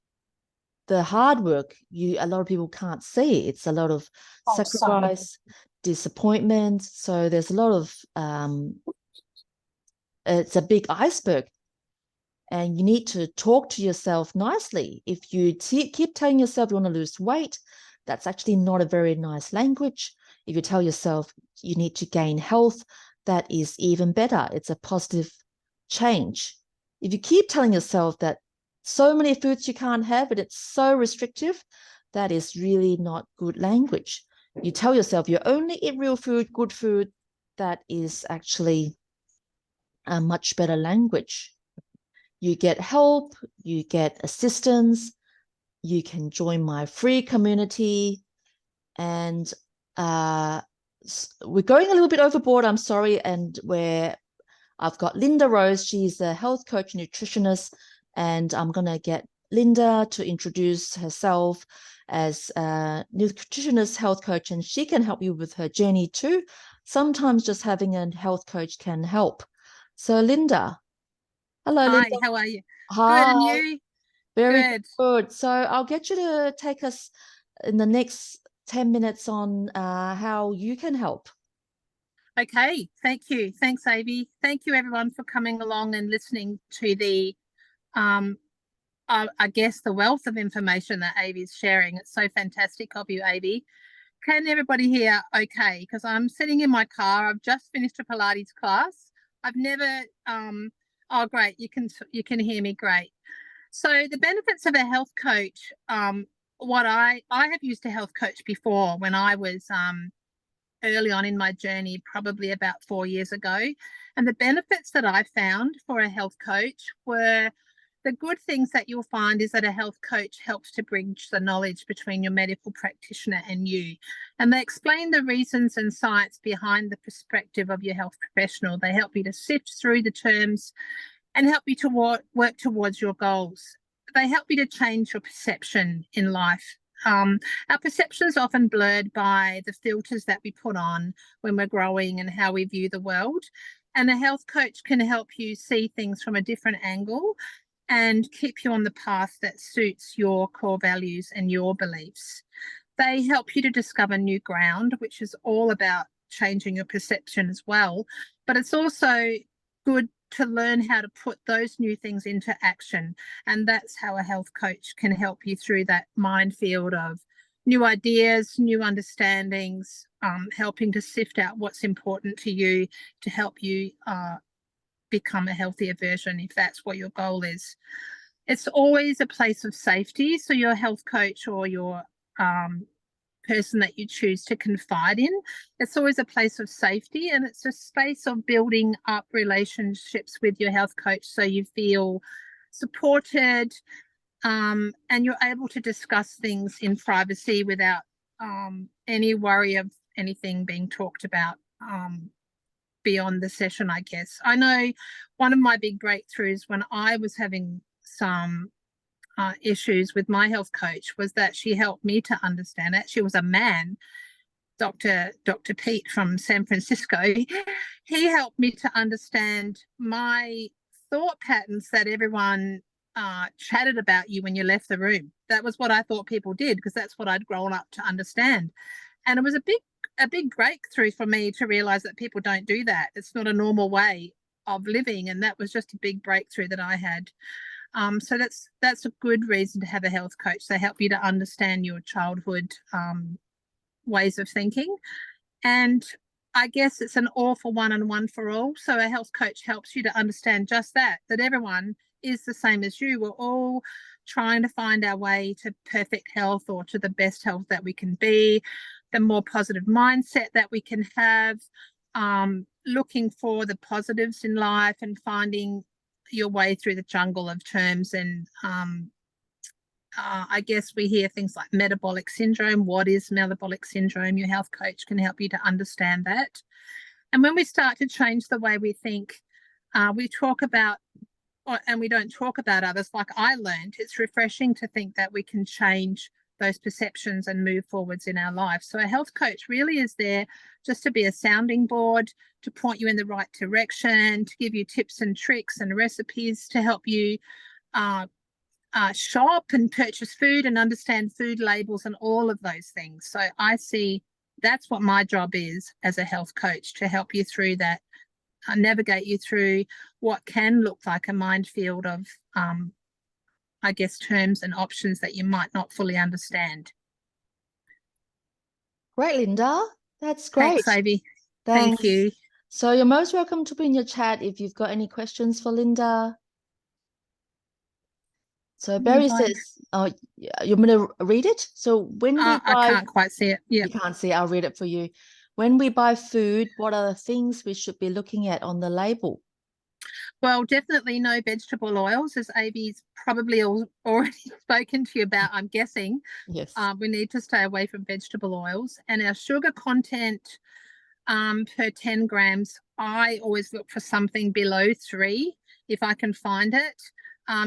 the hard work, a lot of people can't see. It's a lot of sacrifice, disappointment. So there's a lot of, it's a big iceberg. And you need to talk to yourself nicely. If you keep telling yourself you want to lose weight, that's actually not a very nice language. If you tell yourself you need to gain health, that is even better. It's a positive change. If you keep telling yourself that so many foods you can't have and it's so restrictive, that is really not good language. You tell yourself you only eat real food, good food, that is actually a much better language. You get help, you get assistance, you can join my free community. And we're going a little bit overboard, I'm sorry, and I've got Lynda Rose. She's a health coach, nutritionist, and I'm going to get Lynda to introduce herself as a nutritionist health coach, and she can help you with her journey too. Sometimes just having a health coach can help. So Lynda. Hello, Hi, Lynda. how are you? Hi. Good, and you? Very good. So I'll get you to take us in the next 10 minutes on how you can help. Okay, thank you. Thanks, Avi. Thank you, everyone, for coming along and listening to the, I guess, the wealth of information that Avi is sharing. It's so fantastic of you, Avi. Can everybody hear okay? Because I'm sitting in my car. I've just finished a Pilates class. I've never, oh, great. You can hear me great. So the benefits of a health coach, what I have used a health coach before when I was early on in my journey, probably about 4 years ago. And the benefits that I found for a health coach were the good things that you'll find is that a health coach helps to bridge the knowledge between your medical practitioner and you. And they explain the reasons and science behind the perspective of your health professional. They help you to sift through the terms and help you to work towards your goals. They help you to change your perception in life. Our perception is often blurred by the filters that we put on when we're growing and how we view the world. And a health coach can help you see things from a different angle and keep you on the path that suits your core values and your beliefs. They help you to discover new ground, which is all about changing your perception as well. But it's also good to learn how to put those new things into action. And that's how a health coach can help you through that minefield of new ideas, new understandings, helping to sift out what's important to you to help you become a healthier version if that's what your goal is. It's always a place of safety. So your health coach or your person that you choose to confide in, it's always a place of safety, and it's a space of building up relationships with your health coach so you feel supported and you're able to discuss things in privacy without any worry of anything being talked about beyond the session, I guess. I know one of my big breakthroughs when I was having some issues with my health coach was that she helped me to understand it. She was a man, Dr. Pete from San Francisco, he helped me to understand my thought patterns that everyone chatted about you when you left the room. That was what I thought people did, because that's what I'd grown up to understand. And it was a big breakthrough for me to realize that people don't do that. It's not a normal way of living. And that was just a big breakthrough that I had. So that's a good reason to have a health coach. They help you to understand your childhood ways of thinking. And I guess it's an all for one and one for all. So a health coach helps you to understand just that everyone is the same as you. We're all trying to find our way to perfect health, or to the best health that we can be, the more positive mindset that we can have, looking for the positives in life and finding your way through the jungle of terms. And I guess we hear things like metabolic syndrome. What is metabolic syndrome? Your health coach can help you to understand that. And when we start to change the way we think, we talk about, and we don't talk about others. Like I learned, it's refreshing to think that we can change those perceptions and move forwards in our life. So a health coach really is there just to be a sounding board, to point you in the right direction, to give you tips and tricks and recipes to help you shop and purchase food and understand food labels and all of those things. So I see that's what my job is as a health coach, to help you through that, navigate you through what can look like a minefield of, I guess, terms and options that you might not fully understand. Great, Lynda. That's great. Thanks, Avi. Thanks. Thank you. So you're most welcome to put in your chat if you've got any questions for Lynda. So Barry says, oh, you want me to read it? So when we buy, I can't quite see it. Yeah. you can't see, I'll read it for you. When we buy food, what are the things we should be looking at on the label? Well, definitely no vegetable oils, as Avi's probably already spoken to you about, I'm guessing. Yes. We need to stay away from vegetable oils. And our sugar content per 10 grams, I always look for something below 3 if I can find it.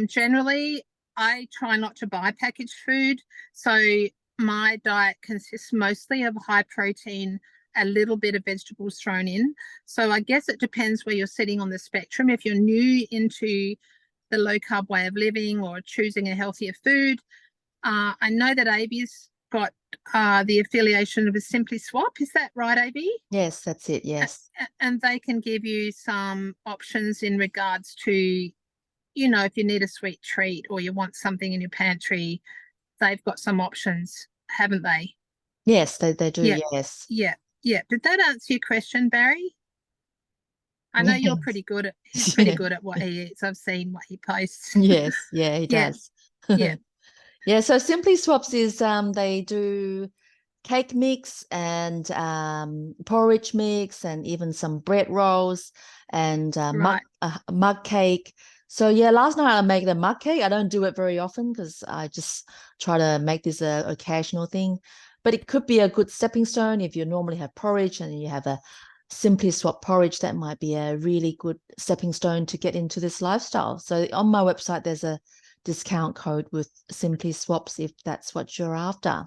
Generally, I try not to buy packaged food. So my diet consists mostly of high protein, a little bit of vegetables thrown in. So I guess it depends where you're sitting on the spectrum. If you're new into the low carb way of living or choosing a healthier food, I know that Avi's got the affiliation of a Simply Swap. Is that right, Avi? Yes, that's it. Yes. And they can give you some options in regards to, you know, if you need a sweet treat or you want something in your pantry, they've got some options, haven't they? Yes, they do. Yeah. Yes. Yeah. Yeah. Did that answer your question, Barry? I know you're Yes. pretty good at, he's pretty good at what he eats. I've seen what he posts. Yes. Yeah, he Yeah. does. Yeah. Yeah. So Simply Swaps is they do cake mix and porridge mix and even some bread rolls and Right. mug cake. So yeah, last night I made the mug cake. I don't do it very often because I just try to make this a occasional thing. But it could be a good stepping stone if you normally have porridge and you have a Simply Swap porridge. That might be a really good stepping stone to get into this lifestyle. So on my website, there's a discount code with Simply Swaps if that's what you're after.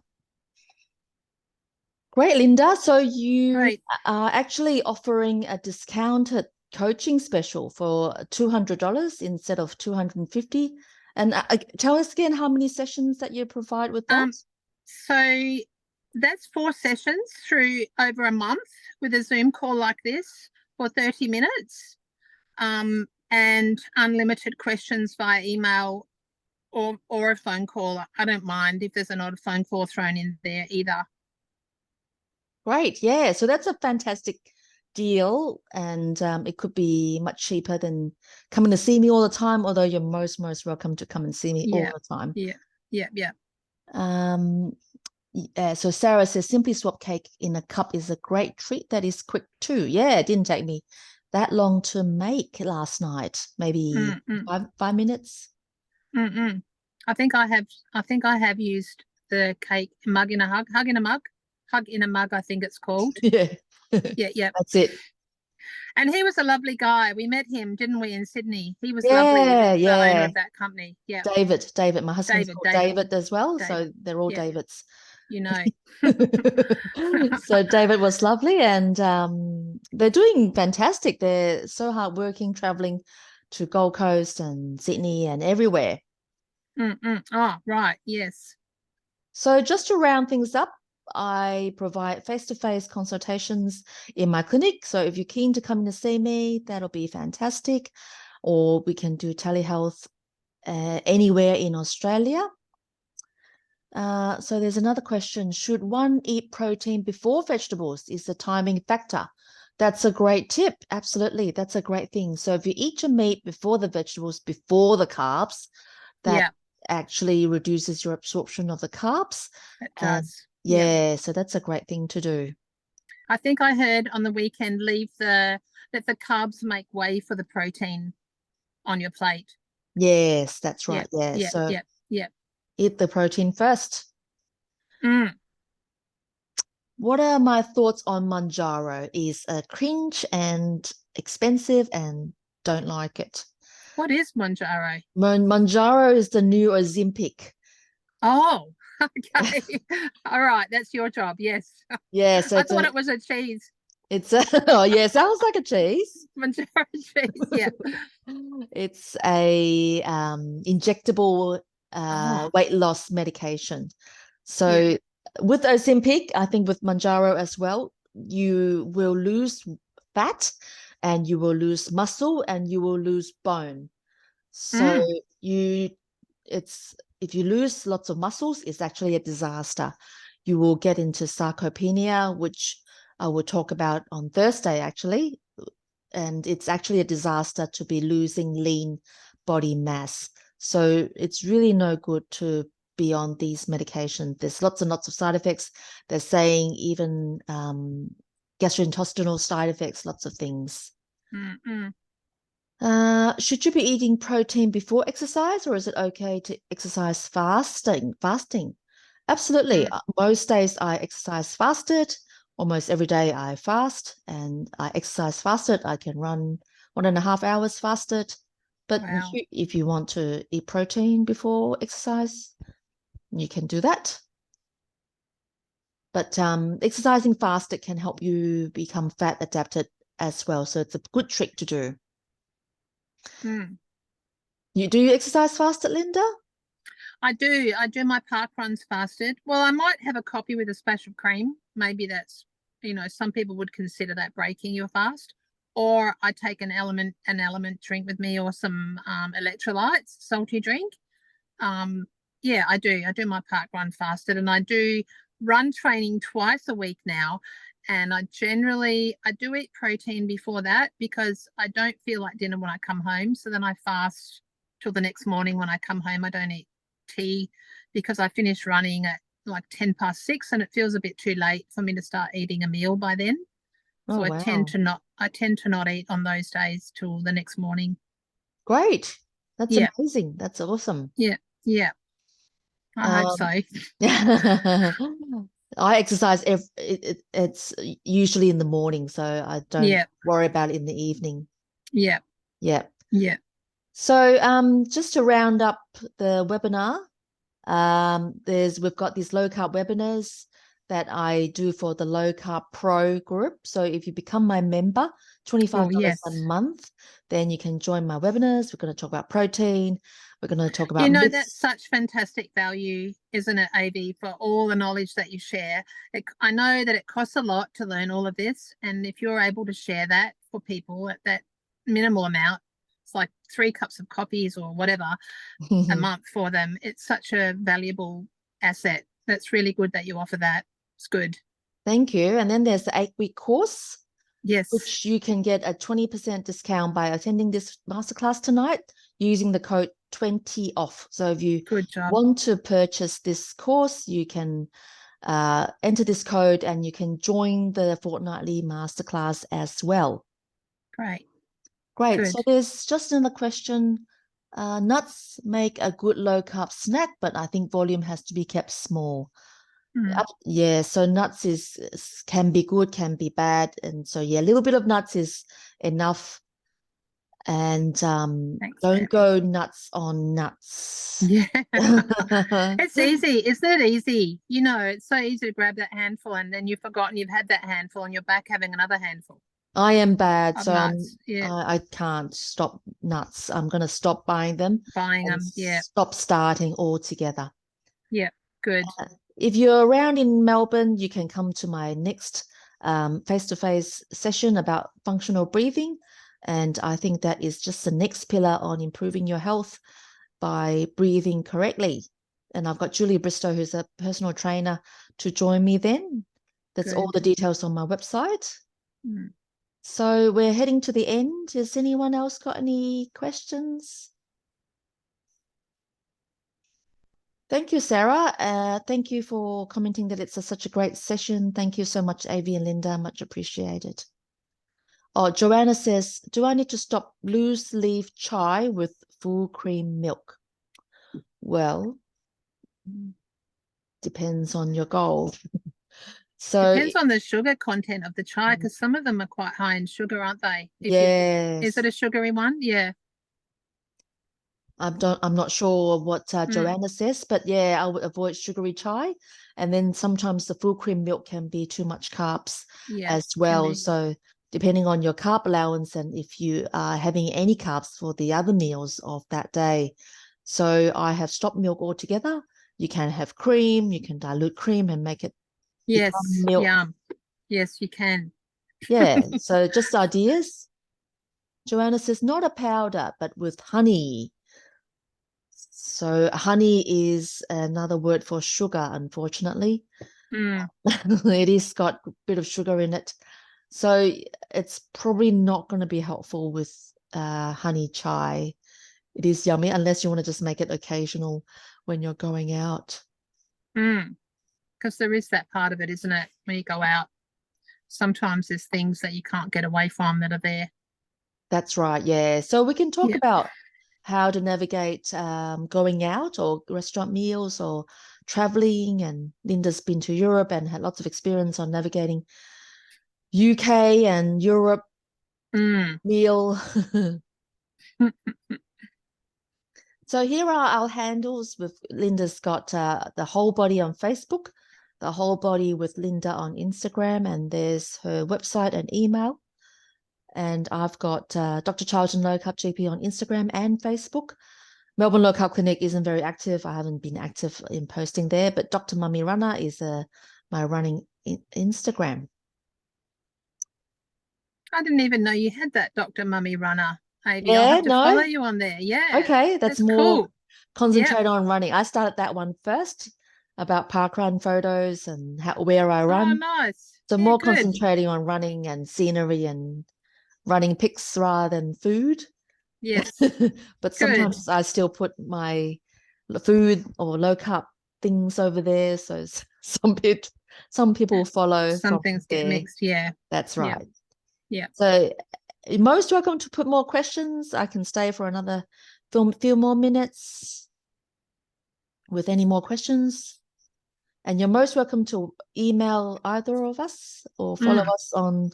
Great, Lynda. So you are actually offering a discounted coaching special for $200 instead of $250. And tell us again how many sessions that you provide with that. So that's 4 sessions through over a month with a Zoom call like this for 30 minutes, and unlimited questions via email or a phone call. I don't mind if there's an odd phone call thrown in there either. Great. Yeah. So that's a fantastic deal. And it could be much cheaper than coming to see me all the time, although you're most welcome to come and see me all the time. Yeah. Yeah. Yeah. So Sarah says Simply Swap cake in a cup is a great treat that is quick too. Yeah, it didn't take me that long to make last night. Maybe 5 minutes. I think I have used the cake mug in a hug in a mug, I think it's called. Yeah. Yeah. That's it. And he was a lovely guy. We met him, didn't we, in Sydney? He was Yeah, lovely. The yeah. owner of that company. Yeah. David. My husband's called David as well. David. So they're all Yeah. Davids. you know. So David was lovely, and they're doing fantastic. They're so hardworking, traveling to Gold Coast and Sydney and everywhere. Oh, right. Yes. So just to round things up, I provide face-to-face consultations in my clinic. So if you're keen to come in to see me, that'll be fantastic. Or we can do telehealth anywhere in Australia. So there's another question. Should one eat protein before vegetables? Is the timing factor? That's a great tip. Absolutely. That's a great thing. So if you eat your meat before the vegetables, before the carbs, that actually reduces your absorption of the carbs. It And does. yeah, so that's a great thing to do. I think I heard on the weekend, let the carbs make way for the protein on your plate. Yes, that's right. Yeah. So eat the protein first. What are my thoughts on Manjaro? Is cringe and expensive and don't like it. What is Manjaro? Manjaro is the new Ozempic. Oh, okay. All right, that's your job. Yes. Yeah, so I thought it was a cheese. It's oh yeah, sounds like a cheese. Manjaro cheese. Yeah. It's a injectable weight loss medication. So with Ozempic, I think with Manjaro as well, you will lose fat and you will lose muscle and you will lose bone. So if you lose lots of muscles, it's actually a disaster. You will get into sarcopenia, which I will talk about on Thursday, actually. And it's actually a disaster to be losing lean body mass. So it's really no good to be on these medications. There's lots and lots of side effects. They're saying even gastrointestinal side effects, lots of things. Should you be eating protein before exercise, or is it okay to exercise fasting? Absolutely. Most days I exercise fasted. Almost every day I fast, and I exercise fasted. I can run 1.5 hours fasted. But if you want to eat protein before exercise, you can do that. But exercising fasted can help you become fat adapted as well. So it's a good trick to do. Do you exercise fasted, Lynda? I do. I do my park runs fasted. Well, I might have a coffee with a splash of cream. Maybe that's, some people would consider that breaking your fast. Or I take an element drink with me, or some electrolytes, salty drink. Yeah, I do. I do my park run fasted, and I do run training twice a week now. And I do eat protein before that, because I don't feel like dinner when I come home. So then I fast till the next morning. When I come home, I don't eat tea, because I finish running at like 6:10, and it feels a bit too late for me to start eating a meal by then. So I tend to not eat on those days till the next morning. Great. That's amazing. That's awesome. Yeah. I hope so. I exercise it's usually in the morning, so I don't worry about it in the evening. Yeah. So just to round up the webinar, we've got these low carb webinars that I do for the Low Carb Pro group. So if you become my member, $25 a month, then you can join my webinars. We're going to talk about protein. We're going to talk about that's such fantastic value, isn't it, AV, for all the knowledge that you share. I know that it costs a lot to learn all of this, and if you're able to share that for people at that minimal amount, it's like 3 cups of coffees or whatever a month for them. It's such a valuable asset. That's really good that you offer that. It's good. Thank you. And then there's the 8-week course. Yes. Which you can get a 20% discount by attending this masterclass tonight using the code 20OFF. So if you want to purchase this course, you can enter this code and you can join the fortnightly masterclass as well. Great. Good. So there's just another question. Nuts make a good low carb snack, but I think volume has to be kept small. Yeah, so nuts can be good, can be bad, and so a little bit of nuts is enough. And Thanks, don't Mary. go nuts on nuts. Yeah. It's easy. Isn't it easy? You know, it's so easy to grab that handful and then you've forgotten you've had that handful and you're back having another handful I am bad, of so nuts. Yeah. I can't stop nuts. I'm going to stop buying them Buying and them. Yeah. stop starting altogether. Yeah. Good. If you're around in Melbourne, you can come to my next face-to-face session about functional breathing. And I think that is just the next pillar on improving your health by breathing correctly. And I've got Julie Bristow, who's a personal trainer, to join me then. That's all the Good. details on my website. Mm. So we're heading to the end. Has anyone else got any questions? Thank you, Sarah. Thank you for commenting that it's such a great session. Thank you so much, Avi and Lynda. Much appreciated. Oh, Joanna says, do I need to stop loose leaf chai with full cream milk? Well, depends on your goal. So Depends on the sugar content of the chai because some of them are quite high in sugar, aren't they? yes, Is it a sugary one? Yeah. I'm not sure what Joanna says, but yeah, I would avoid sugary chai. And then sometimes the full cream milk can be too much carbs Yeah. as can well. be. So depending on your carb allowance and if you are having any carbs for the other meals of that day. So I have stopped milk altogether. You can have cream, you can dilute cream and make it Yes. become milk. Yum. Yes, you can. Yeah, so just ideas. Joanna says, not a powder, but with honey. So honey is another word for sugar, unfortunately. Mm. It is got a bit of sugar in it. So it's probably not going to be helpful with honey chai. It is yummy unless you want to just make it occasional when you're going out. Because there is that part of it, isn't it? When you go out, sometimes there's things that you can't get away from that are there. That's right, yeah. So we can talk Yeah. about how to navigate going out or restaurant meals or traveling. And Linda's been to Europe and had lots of experience on navigating UK and Europe meal. So here are our handles. With Linda's got the Whole Body on Facebook, the Whole Body with Lynda on Instagram, and there's her website and email. And I've got Dr. Charlton Low Carb GP on Instagram and Facebook. Melbourne Low Carb Clinic isn't very active. I haven't been active in posting there, but Dr. Mummy Runner is my running Instagram. I didn't even know you had that Dr. Mummy Runner, Avi. Yeah, I'll have to no? follow you on there. Yeah. Okay, that's more cool. concentrate on running. I started that one first about park run photos and where I Oh, run. nice. So Yeah, more good. concentrating on running and scenery and running pics rather than food. Yes. But sometimes I still put my food or low carb things over there. So some people follow Some from things get there. mixed. Yeah. That's Yeah. right. Yeah. So you're most welcome to put more questions. I can stay for another few more minutes with any more questions. And you're most welcome to email either of us or follow us on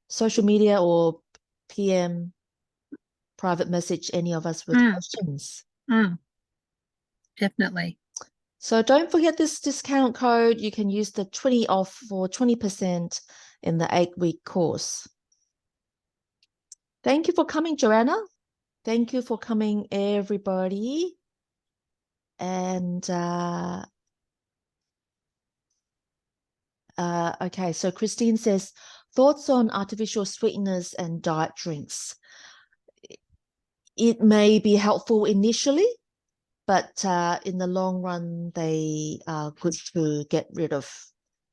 social media or PM, private message any of us with questions. Definitely. So don't forget this discount code. You can use the 20 off for 20% in the 8-week course. Thank you for coming, Joanna. Thank you for coming, everybody. And okay, so Christine says, thoughts on artificial sweeteners and diet drinks. It may be helpful initially, but in the long run, they are good to get rid of.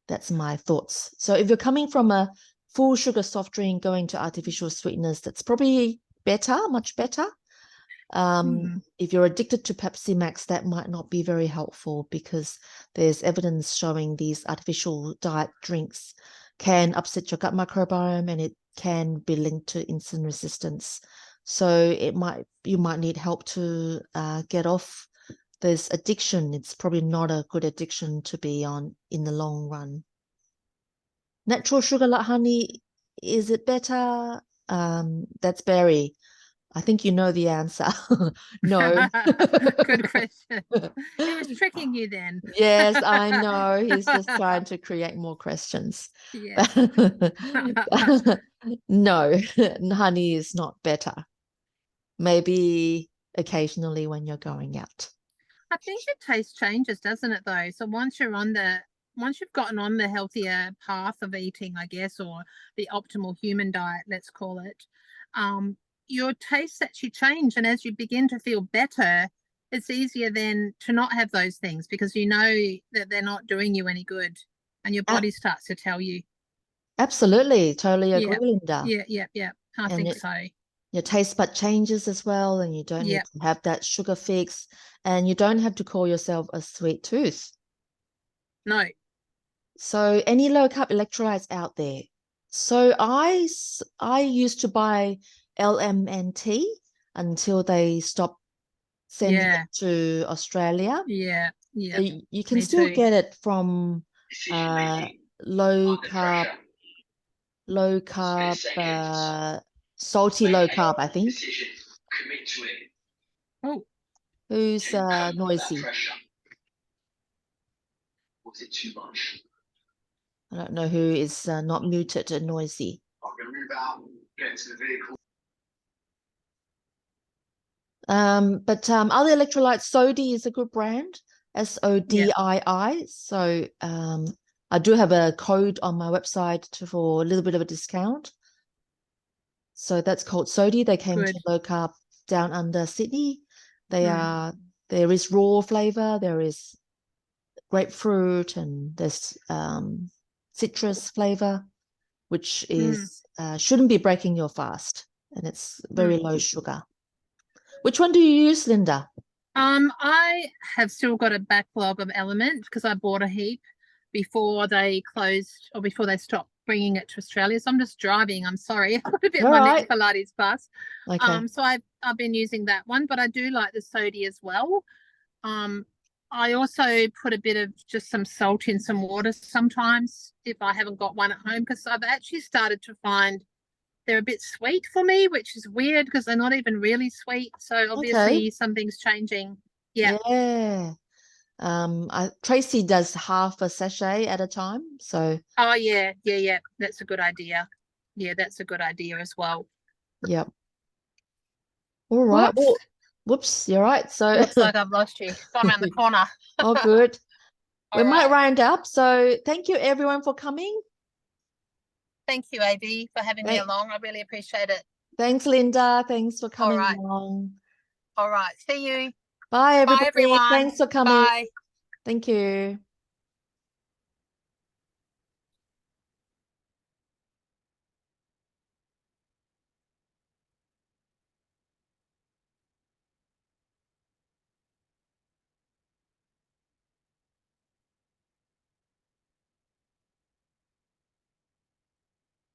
That's my thoughts. So if you're coming from a full sugar soft drink going to artificial sweeteners, that's probably better, much better. If you're addicted to Pepsi Max, that might not be very helpful because there's evidence showing these artificial diet drinks can upset your gut microbiome and it can be linked to insulin resistance. So you might need help to get off this addiction. It's probably not a good addiction to be on in the long run. Natural sugar like honey, is it better? That's berry. I think you know the answer. No. Good question. He was tricking you then. Yes, I know. He's just trying to create more questions. Yeah. No, honey is not better. Maybe occasionally when you're going out. I think your taste changes, doesn't it, though? So once you've gotten on the healthier path of eating, I guess, or the optimal human diet, let's call it, your tastes actually change. And as you begin to feel better, it's easier then to not have those things because you know that they're not doing you any good and your body starts to tell you. Absolutely. Totally agree, Yeah. Lynda. Yeah. I And think it- so. Your taste bud changes as well, and you don't need Yep. to have that sugar fix, and you don't have to call yourself a sweet tooth. No. So any low carb electrolytes out there? So I used to buy LMNT until they stopped sending Yeah. it to Australia. Yeah. So you can Me still too. get it from low carb, salty low carb, I think. Oh, Who's noisy? Was it too much? I don't know who is not muted and noisy. I'm going to move out, get into the vehicle. But other electrolytes, Sodii is a good brand, SODII. So I do have a code on my website for a little bit of a discount. So that's called Sodii. They came good. to low carb down under Sydney. There is raw flavor, there is grapefruit, and there's citrus flavor, which is shouldn't be breaking your fast, and it's very low sugar. Which one do you use, Lynda? I have still got a backlog of Element because I bought a heap before they closed or before they stopped bringing it to Australia. So I'm just driving. I'm sorry. I've got a bit of my next Pilates class. Okay. So I've been using that one, but I do like the Sodii as well. I also put a bit of just some salt in some water sometimes if I haven't got one at home because I've actually started to find they're a bit sweet for me, which is weird because they're not even really sweet. So obviously something's changing. Yeah. Tracy does half a sachet at a time. So Oh yeah. That's a good idea. Yeah, that's a good idea as well. yep. All right. Whoops. Well, whoops, you're right. So Looks like I've lost you. Gone around the corner. oh, good. We All might right. round up. So thank you everyone for coming. Thank you, AV, for having me along. I really appreciate it. Thanks, Lynda. Thanks for coming right. along. All right. See you. Bye, everybody. Bye, everyone. Thanks for coming. Bye. Thank you.